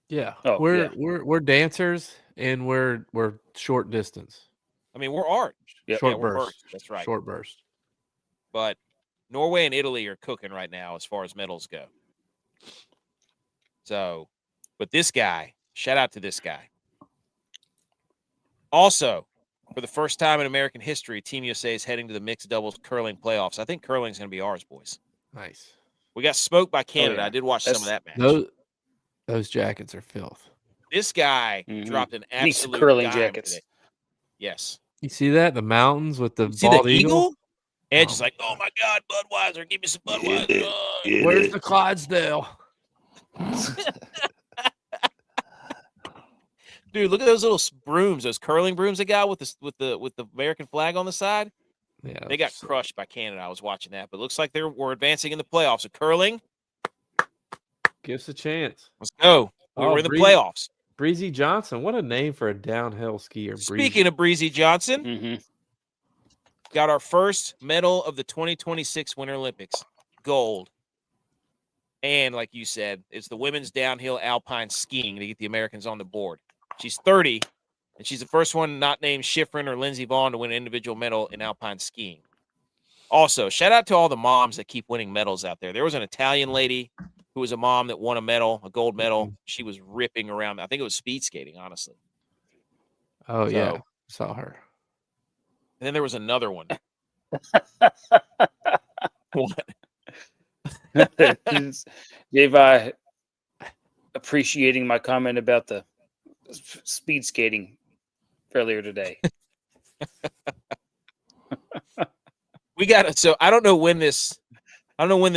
Yeah. Oh, we're dancers and we're short distance. I mean, we're art. Yep. Short we're burst. burst. That's right. Short burst. But Norway and Italy are cooking right now as far as medals go. So, but this guy, shout out to this guy. Also, for the first time in American history, Team USA is heading to the mixed doubles curling playoffs. I think curling's going to be ours, boys. Nice. We got smoked by Canada. yeah. I did watch some of that match. Those jackets are filth. This guy Mhm. dropped an Needs some absolute curling dime jackets. today. Yes. You see that? The mountains with the See bald the eagle? eagle? Edge is like, oh my God, Budweiser, give me some Budweiser. Where's the Clydesdale? Dude, look at those little brooms, those curling brooms they got with the American flag on the side. Yeah, They got crushed by Canada. I was watching that, but it looks like we're advancing in the playoffs. So curling, give us a chance. let's go. We're in the playoffs. Breezy Johnson, what a name for a downhill skier. Speaking of Breezy Johnson, Mm-hmm. got our first medal of the 2026 Winter Olympics, gold. And like you said, it's the women's downhill alpine skiing to get the Americans on the board. She's 30, and she's the first one not named Schifrin or Lindsey Vonn to win an individual medal in alpine skiing. Also, shout out to all the moms that keep winning medals out there. There was an Italian lady who was a mom that won a medal, a gold medal. She was ripping around. I think it was speed skating, honestly. Oh, yeah. So- Saw her. And then there was another one. What? Levi appreciating my comment about the speed skating earlier today. We got it. So I don't know when this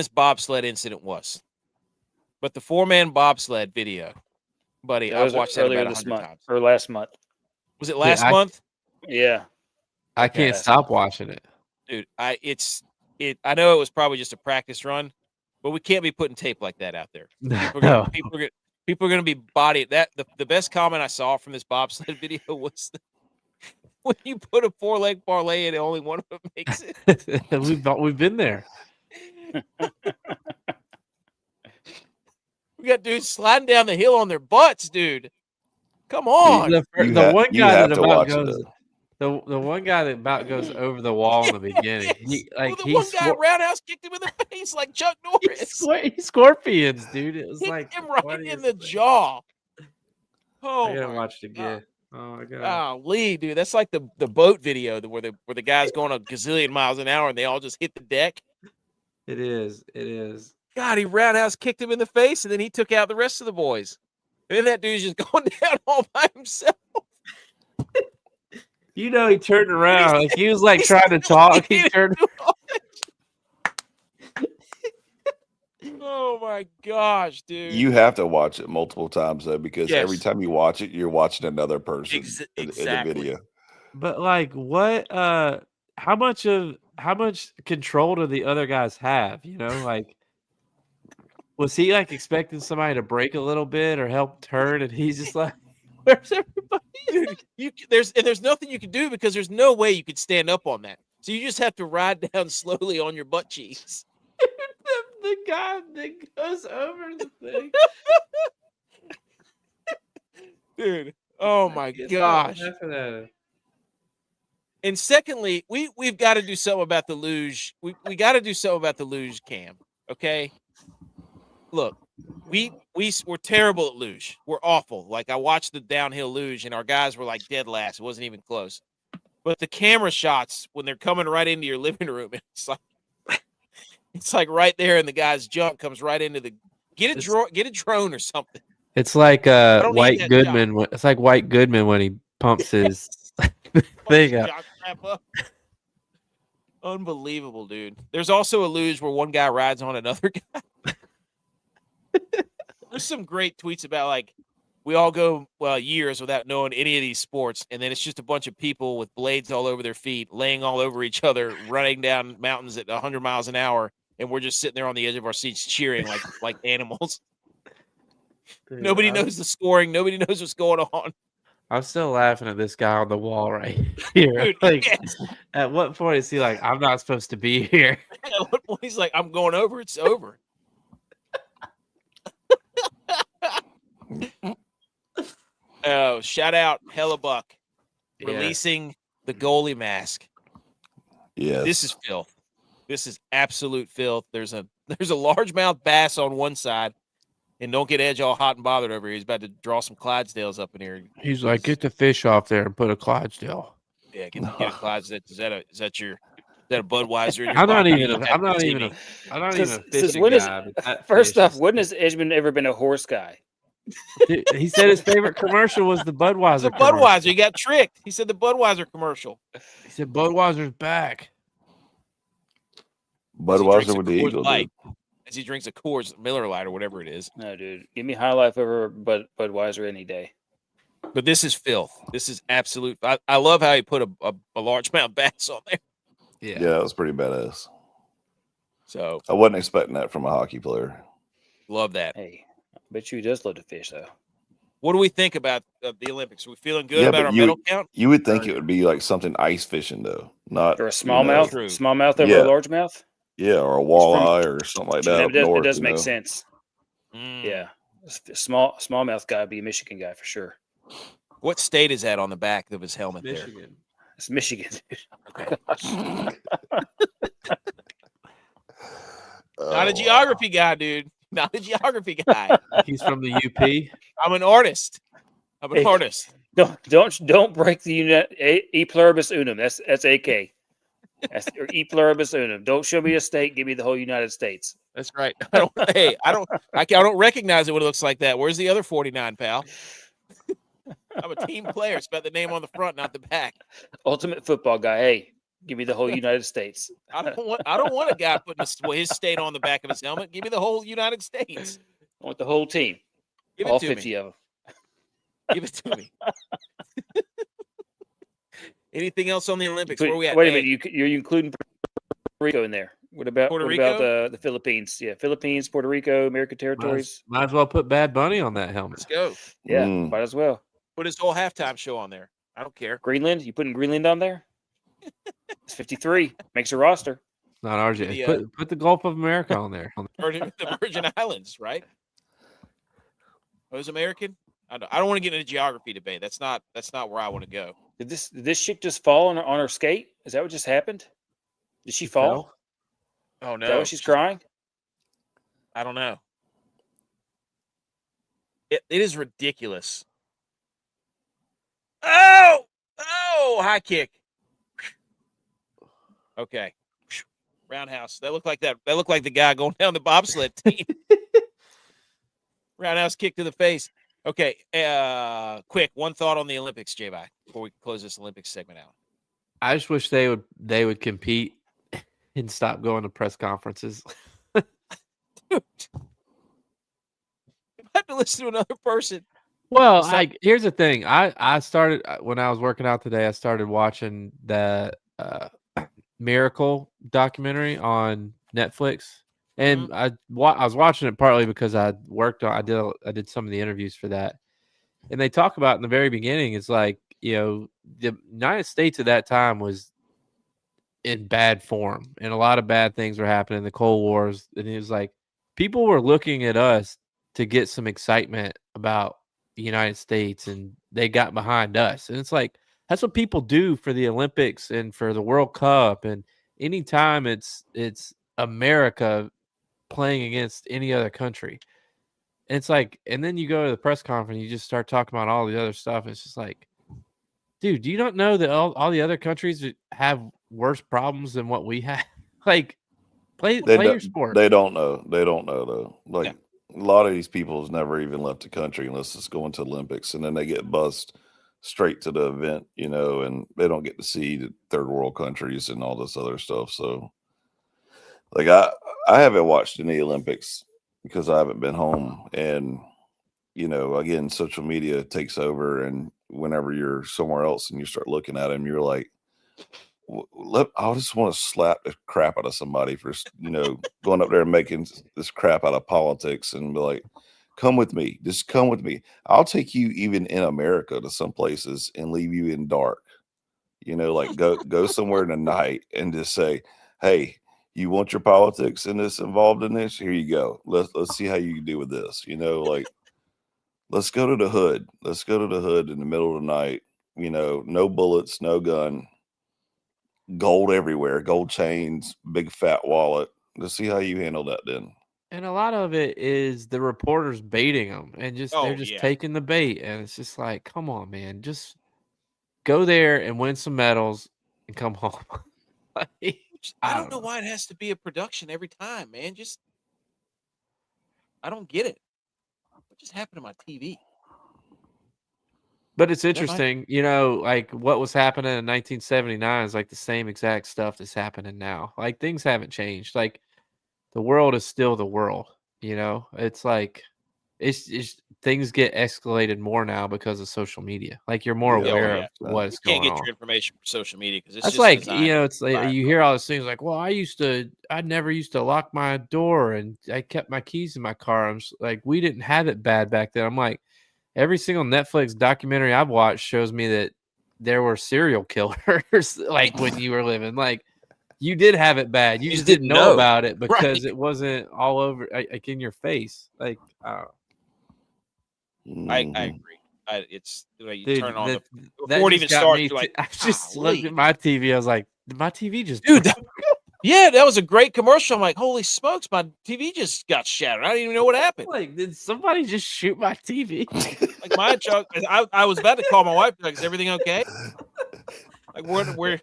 bobsled incident was. But the 4-man bobsled video, buddy, That I've was watched that earlier about this 100 month times. or last month. Was it last I- month? Yeah. I Okay. can't stop watching it. Dude, I know it was probably just a practice run, but we can't be putting tape like that out there. No. People are gonna be body that. The best comment I saw from this bobsled video was when you put a 4-leg parlay and only one of them makes it. We've been there. We got dudes sliding down the hill on their butts, dude. Come on. The one you guy have that to about watch it, goes. The one guy that about goes over the wall in the beginning. Well, the one guy roundhouse kicked him in the face like Chuck Norris. He scorpions, dude. It was Hit like him right funniest in the thing. jaw. Oh, I gotta my watch it again. Oh, I gotta. Lee, dude, that's like the boat video where the guy's going a gazillion miles an hour and they all just hit the deck. It is. It is. God, he roundhouse kicked him in the face and then he took out the rest of the boys. And then that dude's just going down all by himself. You know, he turned around. Like he was like trying to talk. He turned. Oh my gosh, dude! You have to watch it multiple times though, because every Yes. time you watch it, you're watching another person in the Exactly. video. But like, what? How much control do the other guys have? You know, like, was he like expecting somebody to break a little bit or help turn, and he's just like, "Where's everybody?" Dude, there's nothing you can do because there's no way you could stand up on that. So you just have to ride down slowly on your butt cheeks. The guy that goes over the thing. Dude, oh my gosh. And secondly, we've got to do something about the luge. We got to do something about the luge cam. Okay. Look, we're terrible at luge. We're awful. Like I watched the downhill luge and our guys were like dead last. It wasn't even close. But the camera shots when they're coming right into your living room, it's like right there, and the guy's junk comes right into the get a drone or something. It's like don't need White that Goodman. It's like White Goodman when he pumps his thing up. Unbelievable, dude. There's also a luge where one guy rides on another guy. There's some great tweets about like we all go years without knowing any of these sports, and then it's just a bunch of people with blades all over their feet, laying all over each other, running down mountains at 100 miles an hour, and we're just sitting there on the edge of our seats cheering like animals. Dude, Nobody knows the scoring. Nobody knows what's going on. I'm still laughing at this guy on the wall right here. Dude, Like, yes. at what point is he like, I'm not supposed to be here? At what point he's like, I'm going over. It's over. Oh, shout out Hellebuck releasing the goalie mask. Yeah, This is filth. This is absolute filth. There's a largemouth bass on one side, and don't get Edge all hot and bothered over here. He's about to draw some Clydesdales up in here. He's like, get the fish off there and put a Clydesdale. Yeah, get a Clydesdale. Is that a Budweiser? In your I'm not pocket? even a fishing guy. but that First fish off, is- when has Edgman ever been a horse guy? Dude, he said his favorite commercial was the Budweiser. The Budweiser. He got tricked. He said the Budweiser commercial. He said Budweiser's back. Budweiser with the Coors Eagle. Light, Dude. as he drinks a Coors Miller Lite or whatever it is. No, dude. Give me High Life over Budweiser any day. But this is filth. This is absolute. I love how he put a largemouth bass on there. Yeah, that was pretty badass. So I wasn't expecting that from a hockey player. love that. Hey, I bet you he does love to fish, though. What do we think about the Olympics? Are we feeling good Yeah, about but our medal count? You would think it would be like something ice fishing though, not Or a smallmouth? True. Smallmouth over Yeah. a largemouth? Yeah, or a walleye or something like that. It does make sense. Mm. Yeah. Smallmouth guy would be a Michigan guy for sure. What state is that on the back of his helmet Michigan. It's Michigan. there? Okay. Oh, Not a geography guy, dude. Not a geography guy. He's from the UP. I'm an artist. I'm an Hey. artist. Don't break the e pluribus unum. That's AK. That's or e pluribus unum. Don't show me a state. Give me the whole United States. That's right. I don't recognize it when it looks like that. Where's the other 49, pal? I'm a team player. It's about the name on the front, not the back. Ultimate football guy. Hey, give me the whole United States. I don't want a guy putting his state on the back of his helmet. Give me the whole United States. I want the whole team. Give All it to 50 me. of them. Give it to me. Anything else on the Olympics? Wait Where we at? a Hey, minute. You're including Puerto Rico in there. What about Puerto what about Rico? the Philippines? Yeah, Philippines, Puerto Rico, American territories. Might as well put Bad Bunny on that helmet. Let's go. Yeah, Mm. might as well. Put his whole halftime show on there. I don't care. Greenland. You putting Greenland on there? It's 53. Makes a roster. Not ours Give yet. me the, Put the Gulf of America on there. the Virgin Islands, right? Who's American? I don't want to get in a geography debate. That's not where I want to go. Did this chick just fall on her skate? Is that what just happened? Did she fall? fell? Oh Is that no. why she's crying? I don't know. It is ridiculous. Oh, high kick. Okay. Roundhouse. That looked like the guy going down the bobsled team. Roundhouse kick to the face. Okay. Quick, one thought on the Olympics, J-Bye, before we close this Olympics segment out. I just wish they would compete and stop going to press conferences. Dude. You have to listen to another person. Well, Stop. here's the thing. I started when I was working out today. I started watching the Miracle documentary on Netflix, and I was watching it partly because I did some of the interviews for that, and they talk about in the very beginning. It's like, the United States at that time was in bad form, and a lot of bad things were happening. The Cold Wars, and it was like people were looking at us to get some excitement about the United States, and they got behind us. And it's like, that's what people do for the Olympics and for the World Cup. And anytime it's America playing against any other country. And it's like, and then you go to the press conference, you just start talking about all the other stuff. It's just like, dude, do you not know that all the other countries have worse problems than what we have? Like, play your sport. They don't know. They don't know though. Like a lot of these people has never even left the country unless it's going to Olympics, and then they get bussed straight to the event, and they don't get to see the third world countries and all this other stuff. So, like, I haven't watched any Olympics because I haven't been home, and again, social media takes over, and whenever you're somewhere else and you start looking at them, you're like, I just want to slap the crap out of somebody for going up there and making this crap out of politics, and be like, come with me, just come with me. I'll take you even in America to some places and leave you in dark. Like go somewhere in the night and just say, hey, you want your politics involved in this? Here you go. Let's see how you can do with this. Like, let's go to the hood. Let's go to the hood in the middle of the night. No bullets, no gun, gold everywhere, gold chains, big fat wallet. Let's see how you handle that then. And a lot of it is the reporters baiting them, and they're just taking the bait. And it's just like, come on, man, just go there and win some medals and come home. Like, I don't know why it has to be a production every time, man. I don't get it. What just happened to my TV? But it's interesting, like what was happening in 1979 is like the same exact stuff that's happening now. Like, things haven't changed. Like, the world is still the world. It's like it's things get escalated more now because of social media. Like, you're more aware of what's going on. You can't get your information from social media because it's That's just like, designed it's like you hear all these things like, well, I never used to lock my door and I kept my keys in my car. I'm like, we didn't have it bad back then. I'm like, every single Netflix documentary I've watched shows me that there were serial killers like when you were living. Like, you did have it bad. You just didn't know about it because it wasn't all over, like, in your face. Like, I agree. It's the way you dude, turn on that before it even starts. You're like, I just looked at my TV. I was like, my TV just dude. Yeah, that was a great commercial. I'm like, holy smokes, my TV just got shattered. I didn't even know what happened. Like, did somebody just shoot my TV? Like, I was about to call my wife. Like, is everything okay? Like, we're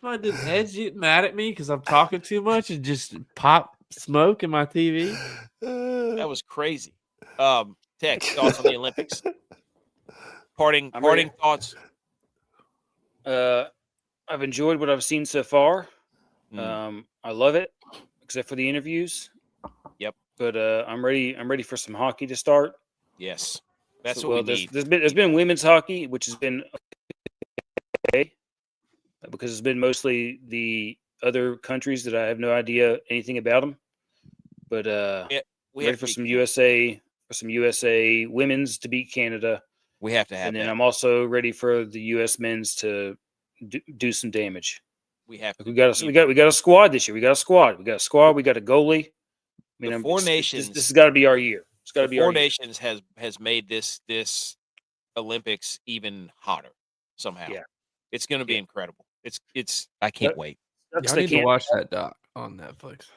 like, did Ed get mad at me because I'm talking too much and just pop smoke in my TV? That was crazy. Tech, thoughts on the Olympics? Parting thoughts. I've enjoyed what I've seen so far. I love it, except for the interviews. Yep. but I'm ready. I'm ready for some hockey to start. Yes, that's So, what we there's, need. there's been women's hockey, which has been okay because it's been mostly the other countries that I have no idea anything about them. But Yeah, we ready have to for be some careful. USA women's to beat Canada, We have to have and then that. I'm also ready for the US men's to do some damage. We have to. We got a squad this year. We got a squad. We got a goalie. I mean, The Four this Nations. has got to be our year. It's got to The be our Four year. Nations has made this Olympics even hotter somehow. Yeah. It's going to be Yeah. incredible. It's I can't wait. Sucks Y'all they need to can't watch that doc on Netflix.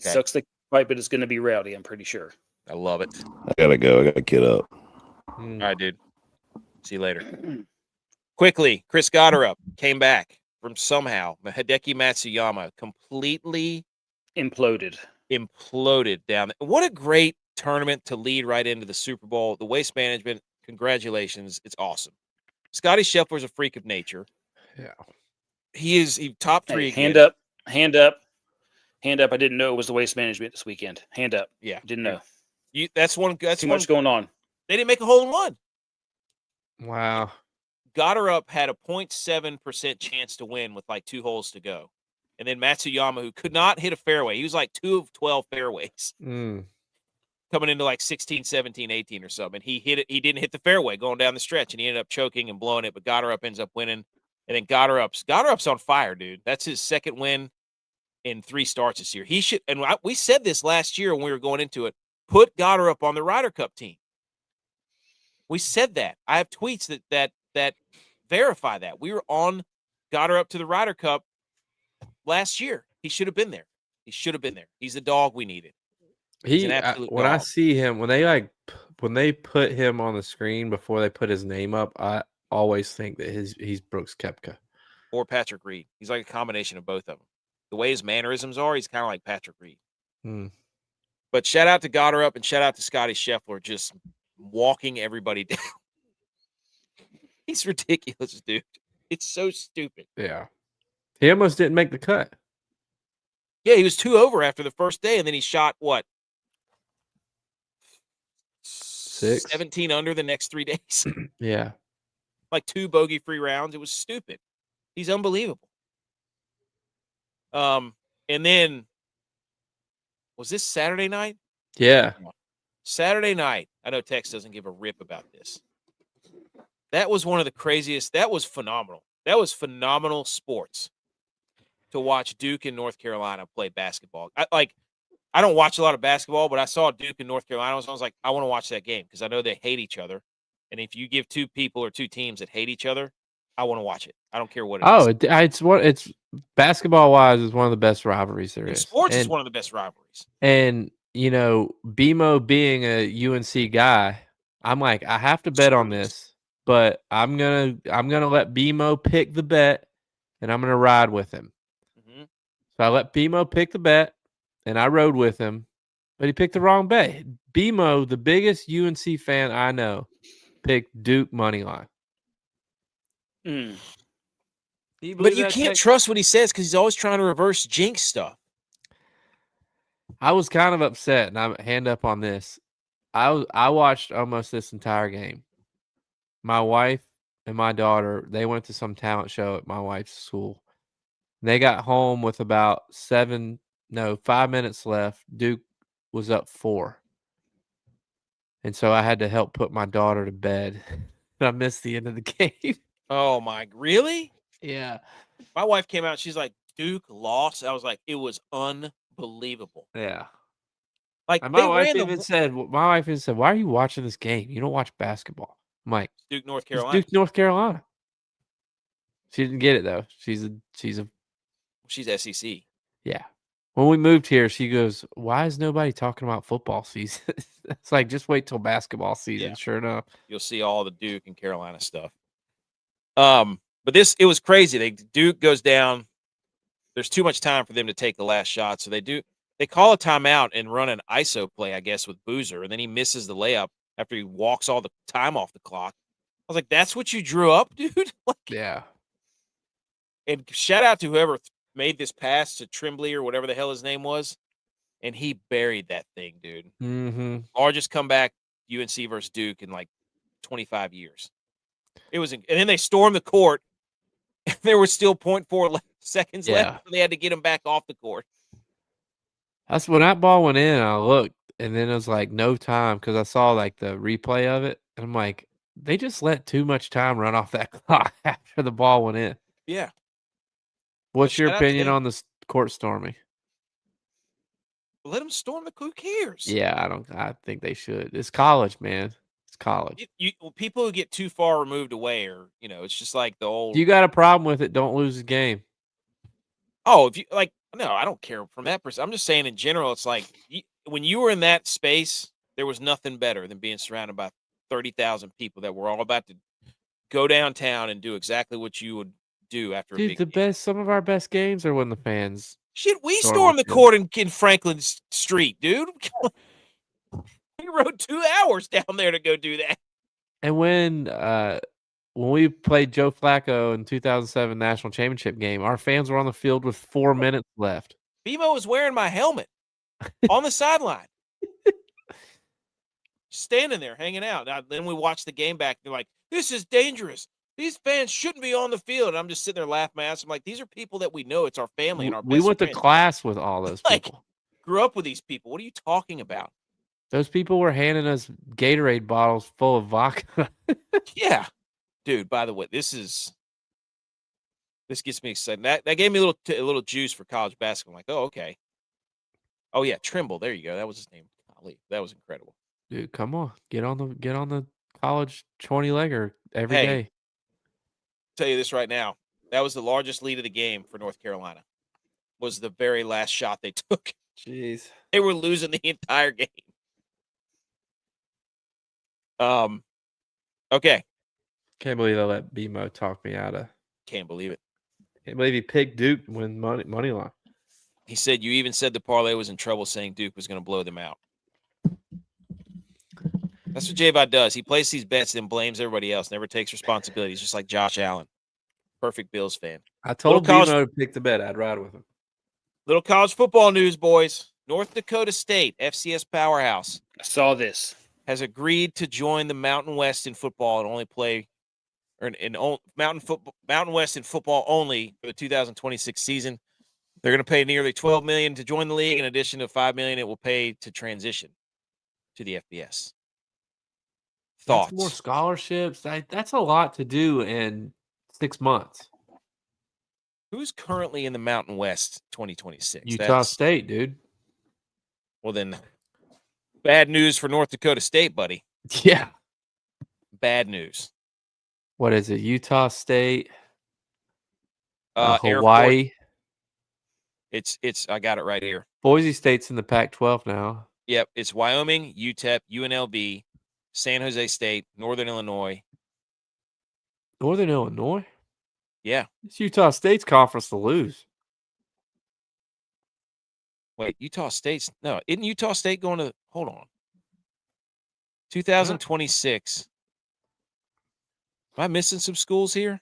Okay. Sucks they can't fight, but it's going to be rowdy. I'm pretty sure. I love it. I gotta go. I gotta get up. All right, dude. See you later. Quickly, Chris Gotterup came back from somehow. Hideki Matsuyama completely Imploded. down. What a great tournament to lead right into the Super Bowl. The Waste Management, congratulations. It's awesome. Scotty Scheffler's a freak of nature. Yeah. He top three Hey, again. hand up. I didn't know it was the Waste Management this weekend. Hand up. Yeah. Didn't know. That's too much going on. They didn't make a hole in one. Wow. Gotterup had a 0.7% chance to win with like 2 holes to go. And then Matsuyama, who could not hit a fairway. He was like 2 of 12 fairways coming into like 16, 17, 18 or something. And he hit it. He didn't hit the fairway going down the stretch, and he ended up choking and blowing it. But Gotterup ends up winning. And then Gotterup's on fire, dude. That's his second win in 3 starts this year. He should. And we said this last year when we were going into it. Put Gotterup on the Ryder Cup team. We said that. I have tweets that verify that. We were on Gotterup to the Ryder Cup last year. He should have been there. He's the dog we needed. He's an absolute when I dog. see him, when they put him on the screen before they put his name up, I always think that he's Brooks Koepka or Patrick Reed. He's like a combination of both of them. The way his mannerisms are, he's kind of like Patrick Reed. But shout out to Gotterup and shout out to Scotty Scheffler, just walking everybody down. He's ridiculous, dude. It's so stupid. Yeah. He almost didn't make the cut. Yeah, he was 2 over after the first day, and then he shot what? 6? 17 under the next 3 days. Yeah. Like 2 bogey-free rounds. It was stupid. He's unbelievable. And then was this Saturday night? Yeah. Saturday night. I know Tex doesn't give a rip about this. That was one of the craziest. That was phenomenal. That was phenomenal sports to watch Duke and North Carolina play basketball. I don't watch a lot of basketball, but I saw Duke and North Carolina. I was like, I want to watch that game because I know they hate each other. And if you give 2 people or 2 teams that hate each other, I want to watch it. I don't care what it is. It's basketball wise is one of the best rivalries there is. Sports is one of the best rivalries. And BMO being a UNC guy, I'm like, I have to bet on this, but I'm gonna let BMO pick the bet, and I'm gonna ride with him. So I let BMO pick the bet, and I rode with him, but he picked the wrong bet. BMO, the biggest UNC fan I know, picked Duke money line. But you can't trust what he says because he's always trying to reverse jinx stuff. I was kind of upset, and I'm hand up on this. I watched almost this entire game. My wife and my daughter, they went to some talent show at my wife's school. They got home with about 5 minutes left. Duke was up 4. And so I had to help put my daughter to bed. I missed the end of the game. Oh, my. Really? Yeah. My wife came out. She's like, Duke lost. I was like, it was unbelievable. Yeah. Like, and my wife even said, why are you watching this game? You don't watch basketball. I'm like, Duke, North Carolina. Duke, North Carolina. She didn't get it, though. She's SEC. Yeah. When we moved here, she goes, why is nobody talking about football season? It's like, just wait till basketball season. Yeah. Sure enough. You'll see all the Duke and Carolina stuff. But it was crazy. Duke goes down. There's too much time for them to take the last shot. So they call a timeout and run an ISO play, I guess, with Boozer. And then he misses the layup after he walks all the time off the clock. I was like, that's what you drew up, dude? Yeah. And shout out to whoever made this pass to Tremblay or whatever the hell his name was. and he buried that thing, dude. Mm-hmm. Largest comeback UNC versus Duke in like 25 years. It was, and then they stormed the court. And there was still 0.4 seconds left. So they had to get him back off the court. That's when that ball went in. I looked, and then it was like no time because I saw like the replay of it, and I'm like, they just let too much time run off that clock after the ball went in. Yeah. What's But your shout out to opinion them. on the court storming? Let them storm the who cares? Yeah, I think they should. It's college, man. It's college. People who get too far removed away, or it's just like the old. You got a problem with it? Don't lose the game. Oh, if you like, no, I don't care from that perspective. I'm just saying in general, it's like when you were in that space, there was nothing better than being surrounded by 30,000 people that were all about to go downtown and do exactly what you would do after a big game. Some of our best games are when the fans. Shit, we storm stormed the the court in Franklin Street, dude. We rode 2 hours down there to go do that. And when we played Joe Flacco in 2007 national championship game, our fans were on the field with 4 minutes left. BMO was wearing my helmet on the sideline, standing there hanging out. Now, then we watched the game back. They're like, "This is dangerous. These fans shouldn't be on the field." And I'm just sitting there laughing my ass. I'm like, "These are people that we know. It's our family and our We best went to friends. class with all those Like, people. Grew up with these people. What are you talking about?" Those people were handing us Gatorade bottles full of vodka. Yeah, dude. By the way, this gets me excited. That gave me a little juice for college basketball. I'm like, oh, okay. Oh yeah, Trimble. There you go. That was his name. Golly, that was incredible. Dude, come on, get on the college 20-legger every day. Tell you this right now. That was the largest lead of the game for North Carolina. Was the very last shot they took. Jeez, they were losing the entire game. Okay. Can't believe I let BMO talk me out of. Can't believe it. Can't believe he picked Duke to win money line. He said you even said the parlay was in trouble, saying Duke was going to blow them out. That's what J-Bot does. He places these bets and blames everybody else. Never takes responsibility. He's just like Josh Allen. Perfect Bills fan. I told BMO to pick the bet. I'd ride with him. Little college football news, boys. North Dakota State, FCS powerhouse. I saw this. Has agreed to join the Mountain West in football and only play, or in Mountain West in football only for the 2026 season. They're going to pay nearly $12 million to join the league. In addition to $5 million, it will pay to transition to the FBS. Thoughts? That's more scholarships. That's a lot to do in 6 months. Who's currently in the Mountain West 2026? Utah State, dude. Well, then, bad news for North Dakota State, buddy. Yeah. Bad news. What is it? Utah State, Hawaii. It's. I got it right here. Boise State's in the Pac-12 now. Yep, it's Wyoming, UTEP, UNLV, San Jose State, Northern Illinois. Northern Illinois? Yeah. It's Utah State's conference to lose. Wait, Utah State's no, isn't Utah State going to hold on? 2026. Am I missing some schools here?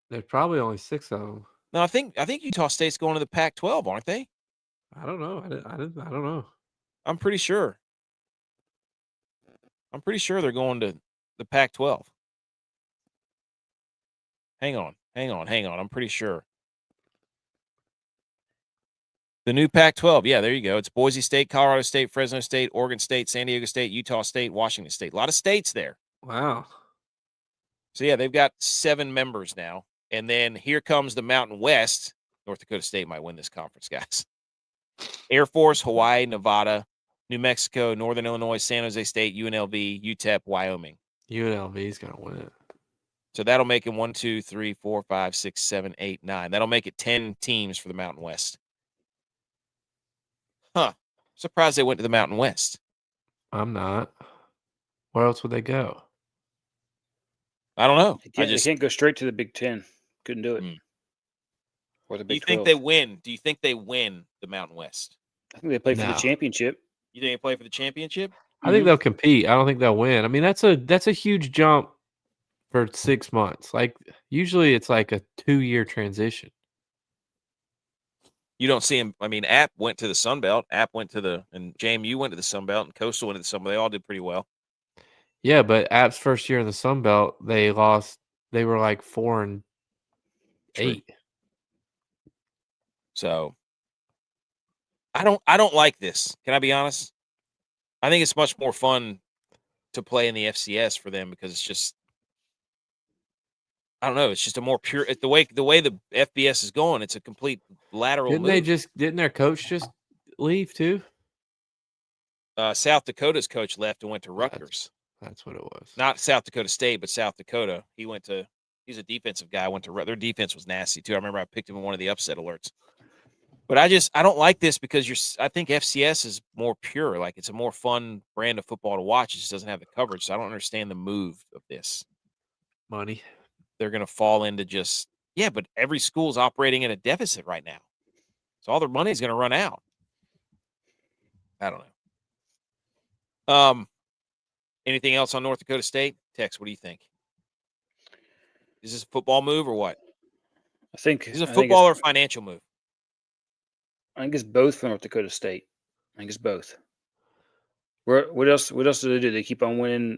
There's probably only 6 of them. No, I think Utah State's going to the Pac-12, aren't they? I don't know. I don't know. I'm pretty sure. They're going to the Pac-12. Hang on. I'm pretty sure. The new Pac-12. Yeah, there you go. It's Boise State, Colorado State, Fresno State, Oregon State, San Diego State, Utah State, Washington State. A lot of states there. Wow. So, yeah, they've got 7 members now. And then here comes the Mountain West. North Dakota State might win this conference, guys. Air Force, Hawaii, Nevada, New Mexico, Northern Illinois, San Jose State, UNLV, UTEP, Wyoming. UNLV's going to win it. So that'll make it 1, 2, 3, 4, 5, 6, 7, 8, 9. That'll make it 10 teams for the Mountain West. Huh. Surprised they went to the Mountain West. I'm not. Where else would they go? I don't know. They can't go straight to the Big Ten. Couldn't do it. Or the Do you Big think 12. they win? Do you think they win the Mountain West? I think they play for No. the championship. You think they play for the championship? I think they'll compete. I don't think they'll win. I mean, that's a huge jump for 6 months. Like usually it's like a 2-year transition. You don't see him. I mean, App went to the Sun Belt. App went to and JMU went to the Sun Belt, and Coastal went to the Sun Belt. They all did pretty well. Yeah, but App's first year in the Sun Belt, they lost. They were like 4-8. So I don't like this. Can I be honest? I think it's much more fun to play in the FCS for them because it's just, I don't know. It's just a more pure. The way the FBS is going, it's a complete lateral move. Didn't their coach just leave too? South Dakota's coach left and went to Rutgers. That's what it was. Not South Dakota State, but South Dakota. He's a defensive guy. Went to their defense was nasty too. I remember I picked him in one of the upset alerts. But I don't like this because I think FCS is more pure. Like it's a more fun brand of football to watch. It just doesn't have the coverage. So I don't understand the move of this. Money. They're going to fall into but every school's operating in a deficit right now. So all their money is going to run out. I don't know. Anything else on North Dakota State? Tex, what do you think? Is this a football move or what? Is this a football or financial move? I think it's both for North Dakota State. I think it's both. What else do they do? They keep on winning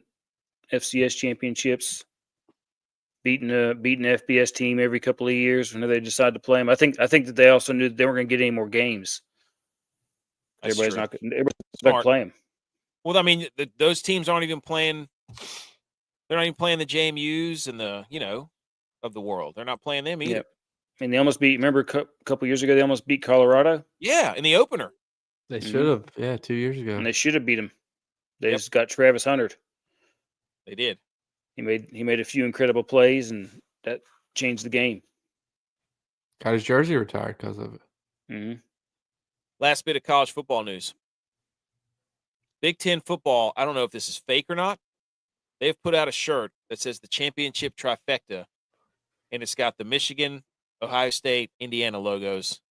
FCS championships, beating an FBS team every couple of years whenever they decide to play them. I think that they also knew that they weren't going to get any more games. Everybody's not going to play them. Well, I mean, those teams aren't even playing. They're not even playing the JMUs and of the world. They're not playing them either. Yep. And they almost beat. Remember, a couple years ago, they almost beat Colorado. Yeah, in the opener. They should have. Yeah, 2 years ago. And they should have beat them. They just got Travis Hunter. They did. He made a few incredible plays, and that changed the game. Got his jersey retired because of it. Mm-hmm. Last bit of college football news. Big Ten football, I don't know if this is fake or not. They've put out a shirt that says the championship trifecta, and it's got the Michigan, Ohio State, Indiana logos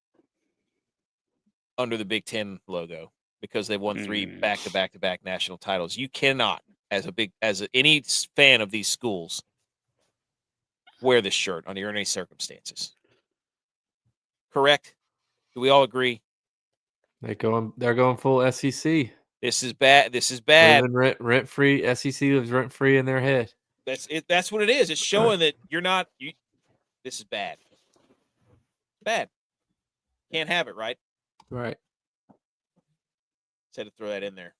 under the Big Ten logo because they've won 3 back-to-back-to-back national titles. You cannot, any fan of these schools, wear this shirt under any circumstances. Correct? Do we all agree? They're going full SEC. This is bad. This is bad. Rent free. SEC lives rent free in their head. That's it. That's what it is. It's showing that you're not. This is bad. Bad. Can't have it, right? Right. Just had to throw that in there.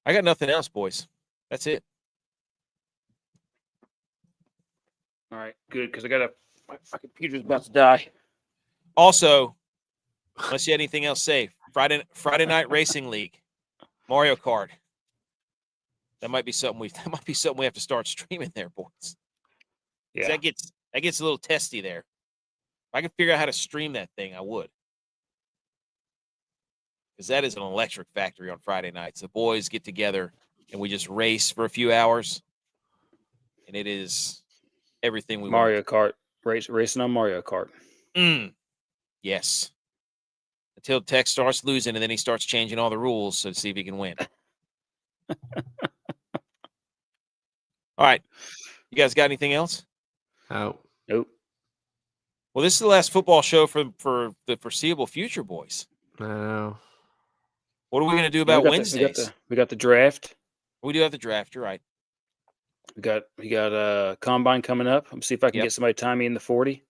I got nothing else, boys. That's it. All right, good, because my computer's about to die. Also, unless you had anything else, say Friday Night Racing League, Mario Kart. That might be something we have to start streaming there, boys. Yeah, that gets a little testy there. If I could figure out how to stream that thing, I would. Because that is an electric factory on Friday nights. The boys get together and we just race for a few hours, and it is everything we Mario want. Kart racing on Mario Kart. Yes. Until Tex starts losing, and then he starts changing all the rules to see if he can win. All right. You guys got anything else? Out. Nope. Well, this is the last football show for the foreseeable future, boys. I know. What are we going to do about Wednesdays? We got the draft. We do have the draft. You're right. We got a combine coming up. I'm see if I can get somebody to tie me in the 40.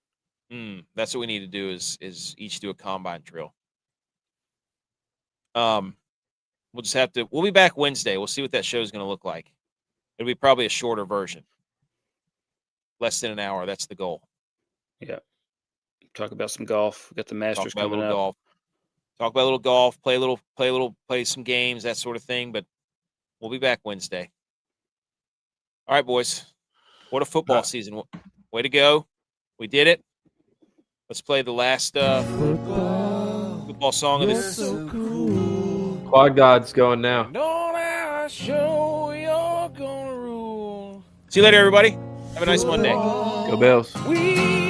That's what we need to do is each do a combine drill. We'll just have to. We'll be back Wednesday. We'll see what that show is going to look like. It'll be probably a shorter version, less than an hour. That's the goal. Yeah. Talk about some golf. We got the Masters coming up. Golf. Talk about a little golf. Play some games, that sort of thing. But we'll be back Wednesday. All right, boys. What a football season! Way to go! We did it. Let's play the last football song of this. So cool. Quad God's going now. Don't I show you're gonna rule. See you later, everybody. Have a nice Monday. Go Bills. We